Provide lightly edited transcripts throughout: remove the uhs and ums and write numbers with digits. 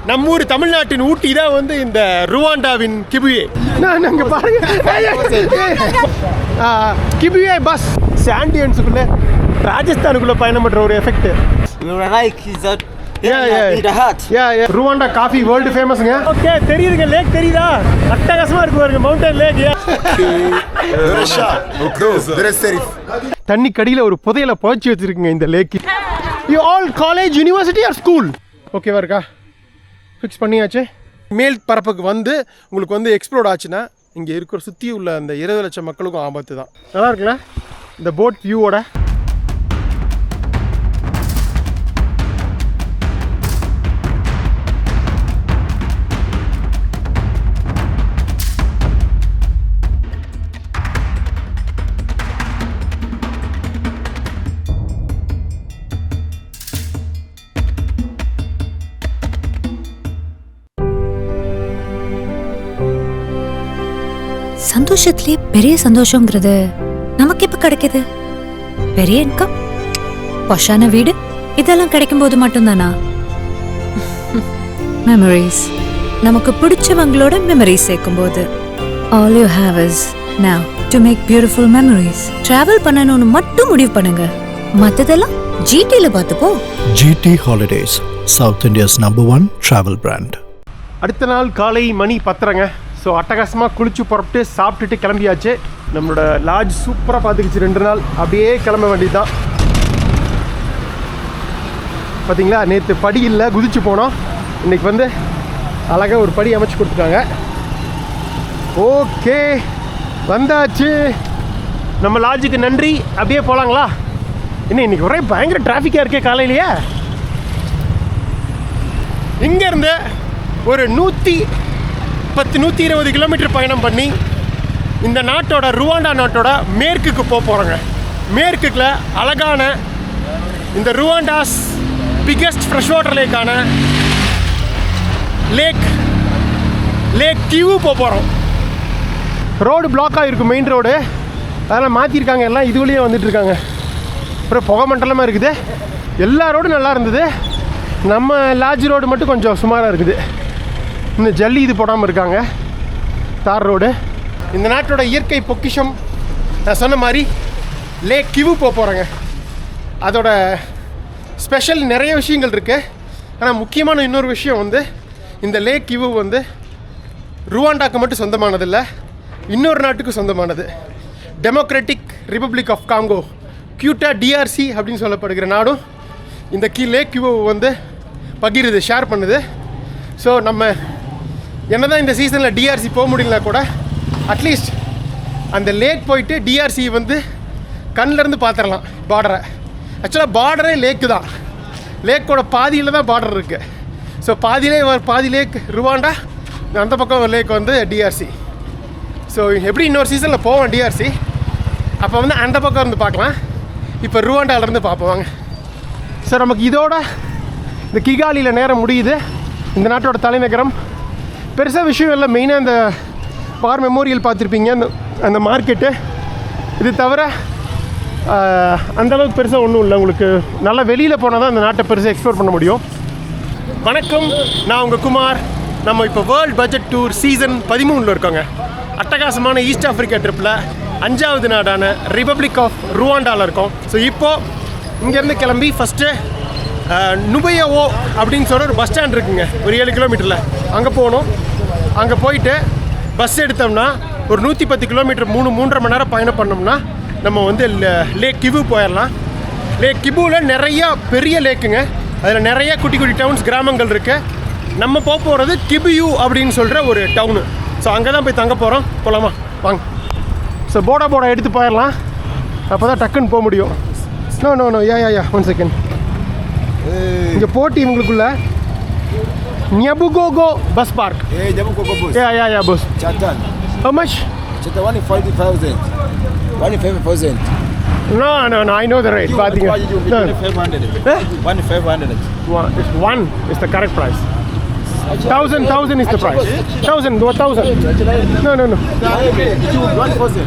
நம்ம ஊர் தமிழ்நாட்டின் ஊட்டி தான் வந்து இந்த ருவாண்டாவின் கிபுயே. நான் அங்கே பாருங்க கிபுயே பஸ் சாண்டியன்ஸுக்குள்ளே ராஜஸ்தானுக்குள்ளே பயணம் பண்ணுற ஒரு எஃபெக்ட். ருவாண்டா காஃபி வேர்ல்டு ஃபேமஸ்ங்க. ஓகே தெரியுதுங்க, லேக் தெரியுதா? அட்டகாசமா இருக்கு பாருங்க, மவுண்டன் லேக். தண்ணி கடியில ஒரு புதையலை புதைச்சி வச்சிருக்குங்க இந்த lake. You all college university or school ஓகேவா இருக்கா? ஃபிக்ஸ் பண்ணியாச்சு. மேல் பரப்புக்கு வந்து உங்களுக்கு வந்து எக்ஸ்ப்ளோர்ட் ஆச்சுன்னா இங்கே இருக்கிற சுற்றி உள்ள அந்த 20 லட்சம் மக்களுக்கும் ஆபத்து தான். நல்லா இருக்குல்ல இந்த போட் வியூவோட? சந்தோஷத்திலே பெரிய சந்தோஷங்கிறது நமக்கு எப்ப கிடைக்குது? பெரிய இன்கம், பொஷான வீடு, இதெல்லாம் கிடைக்கும் போது மட்டும்தானா? மெமரிஸ், நமக்கு பிடிச்சவங்களோட மெமரிஸ் சேர்க்கும் போது. All you have is now to make beautiful memories. Travel பண்ணணும்னு மட்டும் முடிவு பண்ணுங்க, மத்ததெல்லாம் GTல பார்த்துப்போ. GT Holidays, South India's #1 travel brand. அடுத்த நாள் காலை மணி 10:30. ஸோ அட்டகாசமாக குளிச்சு புறப்பட்டு சாப்பிட்டுட்டு கிளம்பியாச்சு. நம்மளோட லாட்ஜ் சூப்பராக பார்த்துக்கிச்சு 2 நாள். அப்படியே கிளம்ப வேண்டியது தான். பார்த்தீங்களா, நேற்று படி இல்லை, குதிச்சு போனோம். இன்றைக்கி வந்து அழகாக ஒரு படி அமைச்சு கொடுத்துட்டாங்க. ஓகே வந்தாச்சு. நம்ம லாட்ஜுக்கு நன்றி. அப்படியே போகலாங்களா? இன்னைக்கு ஒரே பயங்கர டிராஃபிக்காக இருக்கே காலையிலேயே. இங்கேருந்து ஒரு 110-120 கிலோமீட்டர் பயணம் பண்ணி இந்த நாட்டோட ருவாண்டா நாட்டோட மேற்குக்கு போகிறோங்க. மேற்குல அழகான இந்த ருவாண்டாஸ் பிக்கெஸ்ட் ஃப்ரெஷ் வாட்டர் லேக்கான லேக் கிவு போகிறோம். ரோடு பிளாக்காக இருக்கும், மெயின் ரோடு. அதெல்லாம் மாற்றிருக்காங்க, எல்லாம் இது வழியே வந்துட்டு இருக்காங்க. அப்புறம் புகை மண்டலமாக இருக்குது. எல்லா ரோடும் நல்லா இருந்தது. நம்ம லாட்ஜ் ரோடு மட்டும் கொஞ்சம் சுமாராக இருக்குது. இந்த ஜல்லி இது போடாமல் இருக்காங்க, தார் ரோடு. இந்த நாட்டோட இயற்கை பொக்கிஷம் நான் சொன்ன மாதிரி லேக் கிவு போகிறேங்க. அதோட ஸ்பெஷல் நிறைய விஷயங்கள் இருக்குது. ஆனால் முக்கியமான இன்னொரு விஷயம் வந்து இந்த லேக் கிவு வந்து ருவாண்டாக்கு மட்டும் சொந்தமானதில்லை, இன்னொரு நாட்டுக்கு சொந்தமானது. டெமோக்ராட்டிக் ரிப்பப்ளிக் ஆஃப் காங்கோ, கியூட்டா DRC அப்படின்னு சொல்லப்படுகிற நாடும் இந்த லேக் கிவு வந்து பகிருது, ஷேர் பண்ணுது. ஸோ நம்ம என்னதான் இந்த சீசனில் DRC போக முடியலனா கூட அட்லீஸ்ட் அந்த லேக் போயிட்டு DRC வந்து கண்ணிலேருந்து பார்த்துடலாம் பார்டரை. ஆக்சுவலாக பார்டரே லேக்கு தான், லேக்கோட பாதியில் தான் பார்டர் இருக்குது. ஸோ பாதி லேக் ருவாண்டா, அந்த பக்கம் ஒரு லேக் வந்து DRC. ஸோ எப்படி இன்னொரு சீசனில் போவோம் DRC, அப்போ வந்து அந்த பக்கம் இருந்து பார்க்கலாம். இப்போ ருவாண்டாவிலேருந்து பார்ப்போம். ஸோ நமக்கு இதோட இந்த கிகாலியில் நேரம் முடியுது. இந்த நாட்டோட தலைநகரம். பெருசாக விஷயம் இல்லை, மெயினாக இந்த வார் மெமோரியல் பார்த்துருப்பீங்க, அந்த மார்க்கெட்டு. இது தவிர அந்தளவுக்கு பெருசாக ஒன்றும் இல்லை. உங்களுக்கு நல்லா வெளியில் போனால் தான் அந்த நாட்டை பெருசாக எக்ஸ்ப்ளோர் பண்ண முடியும். வணக்கம், நான் உங்கள் குமார். நம்ம இப்போ வேர்ல்ட் பட்ஜெட் டூர் சீசன் 13 இருக்கோங்க. அட்டகாசமான ஈஸ்ட் ஆஃப்ரிக்கா ட்ரிப்பில் 5வது நாடான ரிப்பப்ளிக் ஆஃப் ருவாண்டாவில் இருக்கோம். ஸோ இப்போது இங்கேருந்து கிளம்பி ஃபஸ்ட்டு நுபையவோ அப்படின்னு சொல்கிற ஒரு பஸ் ஸ்டாண்ட் இருக்குங்க, ஒரு 7 கிலோமீட்டரில். அங்கே போகணும். அங்கே போயிட்டு பஸ் எடுத்தோம்னா ஒரு 110 கிலோமீட்டர் 3.5 மணி நேரம் பயணம் பண்ணோம்னா நம்ம வந்து லேக் கிவு போயிடலாம். லேக் கிவுவில் நிறையா பெரிய லேக்குங்க. அதில் நிறைய குட்டி குட்டி டவுன்ஸ், கிராமங்கள் இருக்குது. நம்ம போகிறது கிபுயூ அப்படின்னு சொல்கிற ஒரு டவுனு. ஸோ அங்கே தான் போய் தங்க போகிறோம். போகலாமா வாங்க. ஸோ போடா எடுத்து போயிடலாம், அப்போ தான் டக்குன்னு போக முடியும். நோ யா 1 செகண்ட். இங்கே போட்டி இவங்களுக்குள்ள Nyabugogo bus park. Nyabugogo bus. Yeah, bus. Chantal. How much? Chantal 140,000. 150,000. No, I know the rate. Why you 1,500? 1,500. It's 1 is the correct price. 1,000 is the price. 1,000. No. 1,000.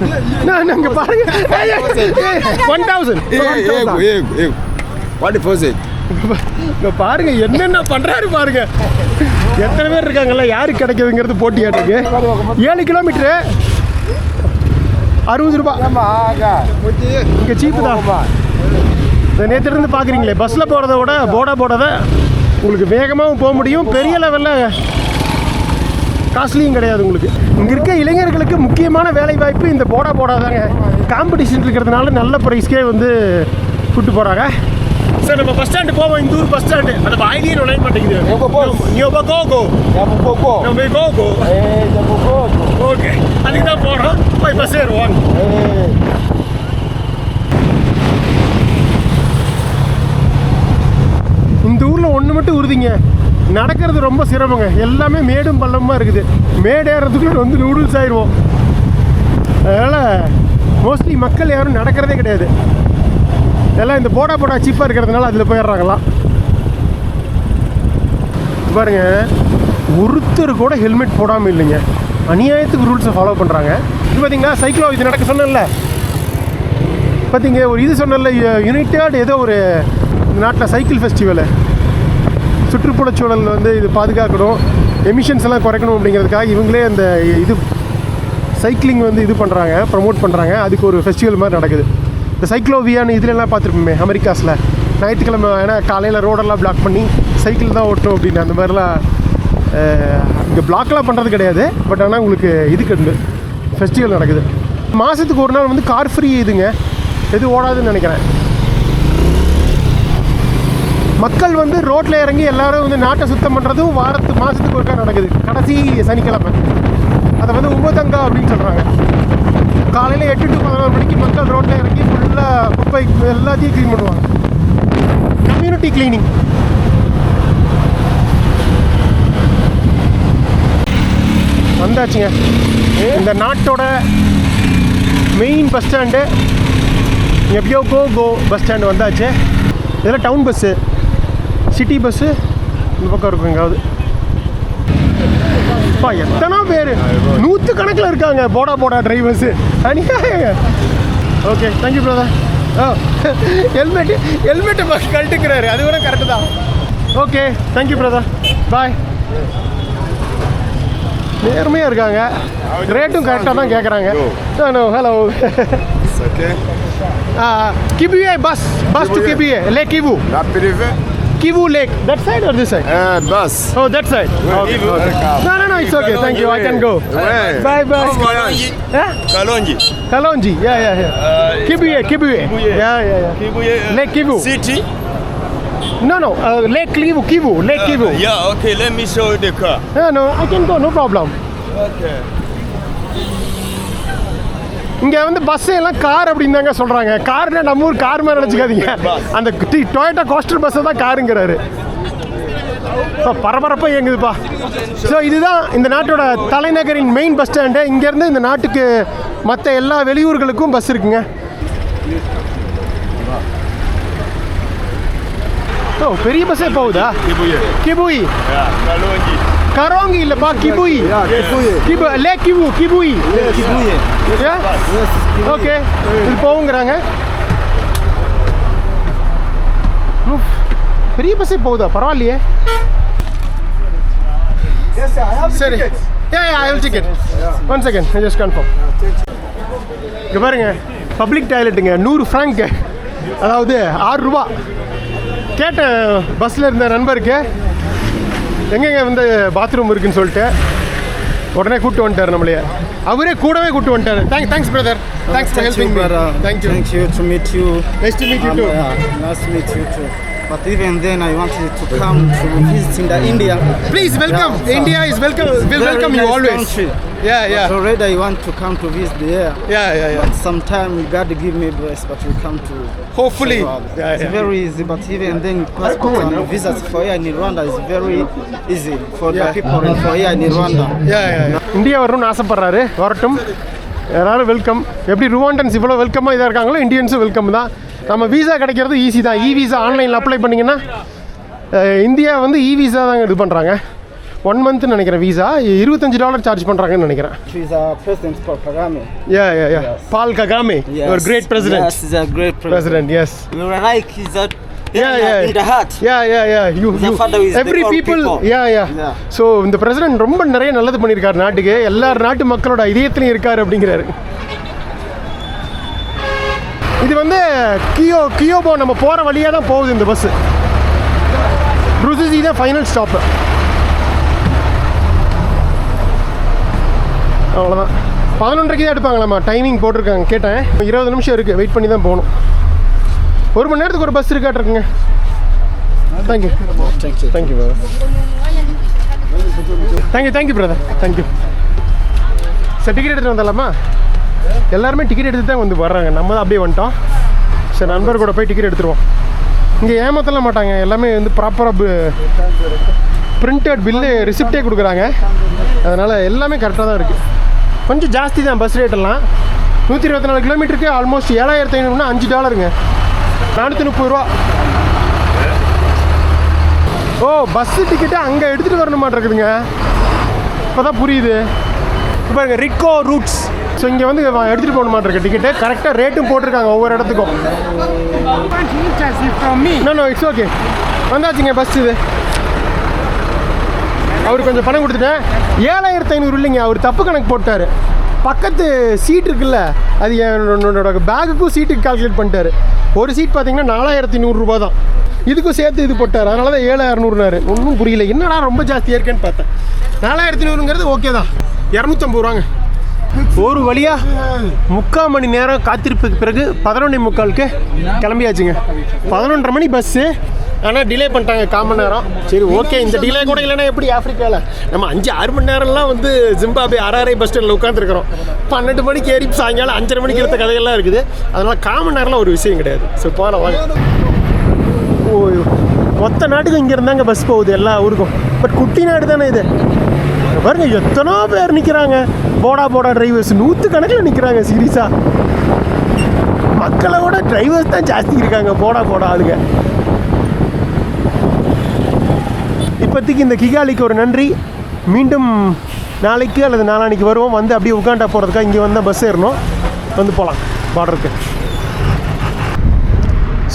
No, பாருங்க. 1,000. 1,000. இங்கே பாருங்க என்னென்ன பண்ணுறாரு பாருங்க. எத்தனை பேர் இருக்காங்கல்ல, யாருக்கு கிடைக்குதுங்கிறது போட்டி ஆட்டுக்கு. 7 கிலோமீட்ரு 60 ரூபா. இங்கே சீப்பு தான். இந்த நேற்றுலேருந்து பார்க்குறீங்களே, பஸ்ஸில் போகிறத விட போடாத உங்களுக்கு வேகமாகவும் போக முடியும். பெரிய லெவலில் காஸ்ட்லியும் கிடையாது உங்களுக்கு. இங்கே இருக்க இளைஞர்களுக்கு முக்கியமான வேலை வாய்ப்பு இந்த போடாதாங்க. காம்படிஷன் இருக்கிறதுனால நல்ல ப்ரைஸ்க்கே வந்து கூப்பிட்டு போகிறாங்க. சார் நம்ம பஸ் ஸ்டாண்டு போவோம். இந்த ஊர் பஸ் ஸ்டாண்டு அந்த வாயிலே நுழைய மாட்டேங்குது. ஓகே, அதுக்கு தான் போகிறோம். போய் பஸ் ஏறுவோம். இந்த ஊரில் ஒன்று மட்டும் உறுதிங்க, நடக்கிறது ரொம்ப சிரமங்க. எல்லாமே மேடும் பள்ளமாக இருக்குது. மேடு ஏறதுக்குள்ள வந்து நூடுல்ஸ் ஆயிடுவோம். அதனால் மோஸ்ட்லி மக்கள் யாரும் நடக்கிறதே கிடையாது. எல்லாம் இந்த போடா சீப்பாக இருக்கிறதுனால அதில் போயிடுறாங்களாம். பாருங்க, ஒருத்தர் கூட ஹெல்மெட் போடாமல் இல்லைங்க. அநியாயத்துக்கு ரூல்ஸை ஃபாலோ பண்ணுறாங்க. இது பார்த்தீங்களா, சைக்கிளோ இது நடக்க சொன்னேன்ல, பார்த்தீங்க ஒரு இது சொன்னல, யுனைடெட் ஏதோ ஒரு நாட்டில் சைக்கிள் ஃபெஸ்டிவலு, சுற்றுப்புறச்சூழல் வந்து இது பாதுகாக்கணும், எமிஷன்ஸ் எல்லாம் குறைக்கணும் அப்படிங்கிறதுக்காக இவங்களே அந்த இது சைக்கிளிங் வந்து இது பண்ணுறாங்க, ப்ரமோட் பண்ணுறாங்க. அதுக்கு ஒரு ஃபெஸ்டிவல் மாதிரி நடக்குது. இந்த சைக்ளோவியான்னு இதுலலாம் பார்த்துருப்போமே அமெரிக்காஸில், ஞாயிற்றுக்கிழமை ஏன்னா காலையில் ரோடெல்லாம் பிளாக் பண்ணி சைக்கிள் தான் ஓட்டணும் அப்படின்னு. அந்த மாதிரிலாம் இங்கே பிளாக்லாம் பண்ணுறது கிடையாது. பட் ஆனால் உங்களுக்கு இதுக்கு ஃபெஸ்டிவல் நடக்குது. மாதத்துக்கு ஒரு நாள் வந்து கார் ஃப்ரீ இதுங்க, எது ஓடாதுன்னு நினைக்கிறேன். மக்கள் வந்து ரோட்டில் இறங்கி எல்லோரும் வந்து நாட்டை சுத்தம் பண்ணுறதும் மாதத்துக்கு ஒருக்கா நடக்குது. கடைசி சனிக்கிழமை அதை வந்து உமதங்கா அப்படின்னு சொல்கிறாங்க. காலையில் 8 to 11 மணிக்கு மக்கள் ரோட்டில் இறங்கி ஃபுல்லாக குப்பை எல்லாத்தையும் க்ளீன் பண்ணுவாங்க. Community cleaning. வந்தாச்சுங்க இந்த நாட்டோட மெயின் பஸ் ஸ்டாண்டு. எப்படியோ கோ பஸ் ஸ்டாண்டு வந்தாச்சு. இதில் டவுன் பஸ்ஸு, சிட்டி பஸ்ஸு இந்த பக்கம் இருக்கும் எங்காவது. அப்பா எத்தனை பேர், 100 கணக்கில் இருக்காங்க போடா டிரைவர்ஸு. அநியாயங்க. Okay, thank you brother. ஹெல்மெட்டு பஸ் கழட்டுக்கிறாரு, அது கூட கரெக்டு தான். Okay, thank you brother, bye. நேர்மையாக இருக்காங்க, ரேட்டும் கரெக்டாக தான் கேட்குறாங்க. Hello. Kibuye bus to Kibuye, Lake Kivu. La privé? Kivu Lake, that side or this side? Bus. Oh, that side. Okay. No, it's okay. Thank you. I can go. Bye. Kalonji. Yeah. Kibuye. Yeah. Kibuye. Lake Kivu. City? No. Lake Kivu. Lake Kivu. Yeah, okay. Let me show you the car. No, I can go. No problem. Okay. இங்கே வந்து bus எல்லாம் car அப்படின்னு தாங்க சொல்கிறாங்க. Karnaugh நம்ம ஊர் car மாதிரி நினச்சிக்காதீங்க. அந்த டொயோட்டா கோஸ்டர் பஸ்ஸை தான் காருங்கிறாரு. இப்போ பரபரப்பாக இயங்குதுப்பா. ஸோ இதுதான் இந்த நாட்டோட தலைநகரின் மெயின் பஸ் ஸ்டாண்டு. இங்கேருந்து இந்த நாட்டுக்கு மற்ற எல்லா வெளியூர்களுக்கும் பஸ் இருக்குங்க. ஓ, பெரிய பஸ்ஸே போகுதா? கிபுயி. கரோங்கி இல்லைப்பா, கிபுயி. லேக் கிபுயி. ஓகே, இது போகுங்கிறாங்க. பெரிய பஸ்ஸே போகுதா? பரவாயில்லையே. சரி, I will check it. 1 second, I just confirm. இங்கே பாருங்க, பப்ளிக் டாய்லெட்டுங்க, 100 franc, அதாவது 6 ரூபா. கேட்டேன் பஸ்ஸில் இருந்த நண்பருக்கு எங்கெங்க வந்து பாத்ரூம் இருக்குன்னு சொல்லிட்டு, உடனே கூப்பிட்டு வந்துட்டார் நம்மளையே. அவரே கூடவே கூப்பிட்டு வந்துட்டார். Thanks brother. Thanks for helping me. Thank you to meet you. Nice to meet you too. Nice to meet you too. But even then, I wanted to come to visit in the India. Please welcome. Yeah. India is welcome. Will welcome you nice always. Country. Yeah. But already I want to come to visit there. Yeah. But sometime God give me bless, but we come to. Hopefully. It's very easy. But even then, passport and visas for here in Rwanda is very easy for the people and for here in Rwanda. Yeah. India வரணும்னு ஆசைப்படுறாரு, வரட்டும். எல்லாரும் welcome. எப்படி ருவாண்டன்ஸ் இவ்வளோ வெல்கமாக இதாக இருக்காங்களோ, இந்தியன்ஸும் welcome தான். நம்ம வீசா கிடைக்கிறது ஈஸி தான். விசா ஆன்லைனில் அப்ளை பண்ணிங்கன்னா, இந்தியா வந்து விசா தாங்க இது பண்ணுறாங்க. 1 month நினைக்கிறேன். விசா $25 சார்ஜ் பண்ணுறாங்கன்னு நினைக்கிறேன். He's a President Paul Kagame. Yeah. Yes. Paul Kagame, yes. Your great president. Yes, he's a great president. Yes. We were like he's a in the heart. You father is every the all people. people. Yeah. So இந்த president ரொம்ப நிறைய நல்லது பண்ணியிருக்காரு நாட்டுக்கு. எல்லார் நாட்டு மக்களோட இதயத்திலையும் இருக்காரு அப்படிங்கிறாரு. இது வந்து கியோபோ நம்ம போகிற வழியாக தான் போகுது இந்த பஸ்ஸு. ருசிசி தான் ஃபைனல் ஸ்டாப்பு. அவ்வளோதான். 11:30 தான் எடுப்பாங்களாம்மா, டைமிங் போட்டிருக்காங்க. கேட்டேன், 20 நிமிஷம் இருக்குது, வெயிட் பண்ணி தான் போகணும். 1 மணி நேரத்துக்கு ஒரு பஸ் இருக்காட்டிருக்குங்க. Thank you brother, thank you. Sir ticket எடுத்துகிட்டு வந்தாலாமா? எல்லாருமே டிக்கெட் எடுத்து தான் வந்து வர்றாங்க. நம்ம தான் அப்படியே வந்துட்டோம். சரி, நண்பர் கூட போய் டிக்கெட் எடுத்துருவோம். இங்கே ஏமாற்றலாம் மாட்டாங்க, எல்லாமே வந்து ப்ராப்பராக பிரிண்டட் பில்லு ரிசிப்டே கொடுக்குறாங்க. அதனால் எல்லாமே கரெக்டாக தான் இருக்குது. கொஞ்சம் ஜாஸ்தி தான் பஸ் ரேட்டெல்லாம். 124 கிலோமீட்டருக்கு ஆல்மோஸ்ட் $7,500னா $5, $430. ஓ, பஸ்ஸு டிக்கெட்டு அங்கே எடுத்துகிட்டு வரணுமாட்டிருக்குதுங்க. இப்போ தான் புரியுது. இப்போ பாருங்க, ரிக்கோ ரூட்ஸ். ஸோ இங்கே வந்து எடுத்துகிட்டு போகணுமாட்டிருக்கு டிக்கெட்டு. கரெக்டாக ரேட்டும் போட்டிருக்காங்க ஒவ்வொரு இடத்துக்கும். No it's okay. வந்தாச்சுங்க பஸ். இது அவர் கொஞ்சம் பணம் கொடுத்துட்டேன். 7,500 இல்லைங்க, அவர் தப்பு கணக்கு போட்டார். பக்கத்து சீட் இருக்குல்ல, அது என்னோட பேகுக்கும் சீட்டுக்கு கால்குலேட் பண்ணிட்டார். ஒரு சீட் பார்த்தீங்கன்னா $4,100 தான். இதுக்கும் சேர்த்து இது போட்டார். அதனால தான் 7,600னாரு. ஒன்றும் புரியல, என்னடா ரொம்ப ஜாஸ்தியாக இருக்கேன்னு பார்த்தேன். 4,100ங்கிறது ஓகே தான். 250 ஒரு வழியாக 3/4 மணி நேரம் காத்திருப்புக்கு பிறகு 11:45க்கு கிளம்பியாச்சுங்க. 11:30 மணி பஸ்ஸு. ஆனால் டிலே பண்ணிட்டாங்க 1/4 மணி நேரம். சரி ஓகே, இந்த டிலே கூட இல்லைன்னா எப்படி ஆஃப்ரிக்காவில் நம்ம 5-6 மணி நேரம்லாம் வந்து ஜிம்பாபே அராரை பஸ் ஸ்டாண்டில் உட்காந்துருக்குறோம். 12 மணிக்கு ஏறி சாயங்காலம் 5:30 மணிக்கு எடுத்த கதையெல்லாம் இருக்குது. அதனால் 1/4 மணி நேரம்லாம் ஒரு விஷயம் கிடையாது. ஸோ போகலாம் வாங்க. ஓ, மொத்த நாட்டுக்கும் இங்கே இருந்தாங்க பஸ் போகுது எல்லா ஊருக்கும். பட் குட்டி நாடு தானே இது. பாருங்க, எத்தனோ பேர் நிற்கிறாங்க. போடா டிரைவர்ஸ் 100 கணக்கில் நிற்கிறாங்க. சீரியஸாக மக்களை விட டிரைவர்ஸ் தான் ஜாஸ்தி இருக்காங்க. போடா ஆளுங்க. இப்போதைக்கு இந்த கிகாலிக்கு ஒரு நன்றி. மீண்டும் நாளைக்கு அல்லது நாளான்னைக்கு வருவோம். வந்து அப்படியே உகாண்டா போகிறதுக்காக இங்கே வந்தால் பஸ் ஏறணும். வந்து போகலாம் பார்டருக்கு.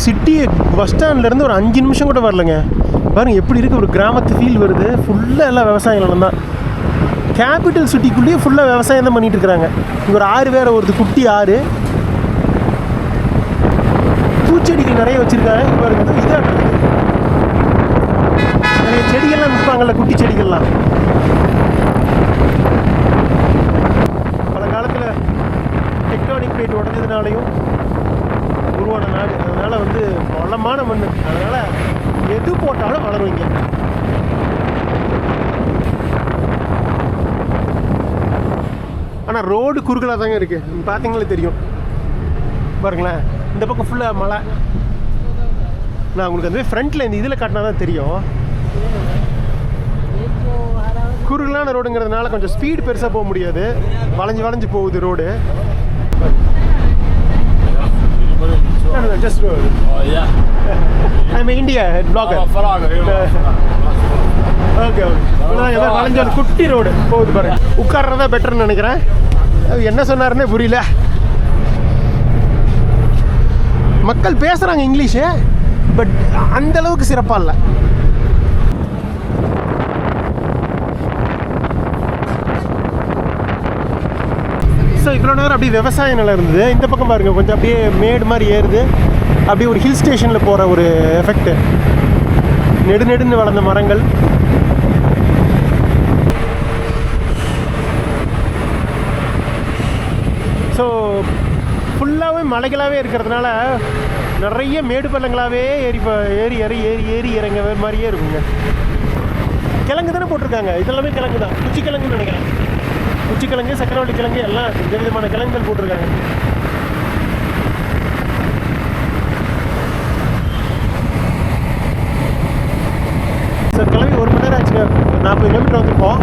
சிட்டி பஸ் ஸ்டாண்ட்லேருந்து ஒரு 5 நிமிஷம் கூட வரலைங்க. பாருங்கள் எப்படி இருக்குது, ஒரு கிராமத்து ஃபீல் வருது. ஃபுல்லாக எல்லாம் விவசாய நிலம் தான். கேபிட்டல் சிட்டிக்குள்ளேயே ஃபுல்லாக விவசாயம் தான் பண்ணிகிட்டு இருக்கிறாங்க. இங்கே ஒரு ஆறு வேறு வருது, குட்டி ஆறு. பூச்செடிகள் நிறைய வச்சுருக்காங்க. இப்போ இருக்குது இதாக நிறைய செடிகள்லாம் விற்பாங்கள்ல, குட்டி செடிகள்லாம். பல காலத்தில் டெக்டானிக் பிளேட் உடஞ்சதுனாலையும் உருவான நாடு. அதனால் வந்து வளமான மண். அதனால் எது போட்டாலும் வளருவீங்க. ஆனால் ரோடு குறுகலாக தாங்க இருக்குது. பார்த்தீங்களே தெரியும். பாருங்களேன், இந்த பக்கம் ஃபுல்லாக மலை. நான் உங்களுக்கு வந்து ஃப்ரண்ட்டில் இந்த இதில் காட்டினா தான் தெரியும். குறுகலான ரோடுங்கிறதுனால கொஞ்சம் ஸ்பீடு பெருசாக போக முடியாது. வளைஞ்சு போகுது road. Just I'm an India blogger. ஓகே. வளைஞ்ச குட்டி ரோடு போகுது பாருங்க. உட்கார்றதா பெட்டர்னு நினைக்கிறேன். என்ன சொன்னாருன்னே புரியல. மக்கள் பேசுகிறாங்க இங்கிலீஷு, பட் அந்தளவுக்கு சிறப்பாக இல்லை. ஸோ இவ்வளோ நேரம் அப்படியே விவசாய நிலம் இருந்தது. இந்த பக்கம் பாருங்கள், கொஞ்சம் அப்படியே மேடு மாதிரி ஏறுது. அப்படியே ஒரு ஹில் ஸ்டேஷனில் போகிற ஒரு எஃபெக்ட். நெடுன்னு வளர்ந்த மரங்கள். ஸோ ஃபுல்லாகவே மலைகளாகவே இருக்கிறதுனால நிறைய மேடு பள்ளங்களாகவே ஏறி இறங்க மாதிரியே இருக்குங்க. கிழங்கு தானே போட்டிருக்காங்க. இதெல்லாமே கிழங்கு தான். குச்சிக்கிழங்குன்னு நினைக்கிறேன். குச்சிக்கிழங்கு, சக்கரவள்ளி கிழங்கு எல்லாம் இந்த விதமான கிழங்குகள் போட்டிருக்காங்க. சார் கிளம்பி 1 மணி நேரம் ஆச்சுங்க. 40 கிலோமீட்டர் வந்துருப்போம்.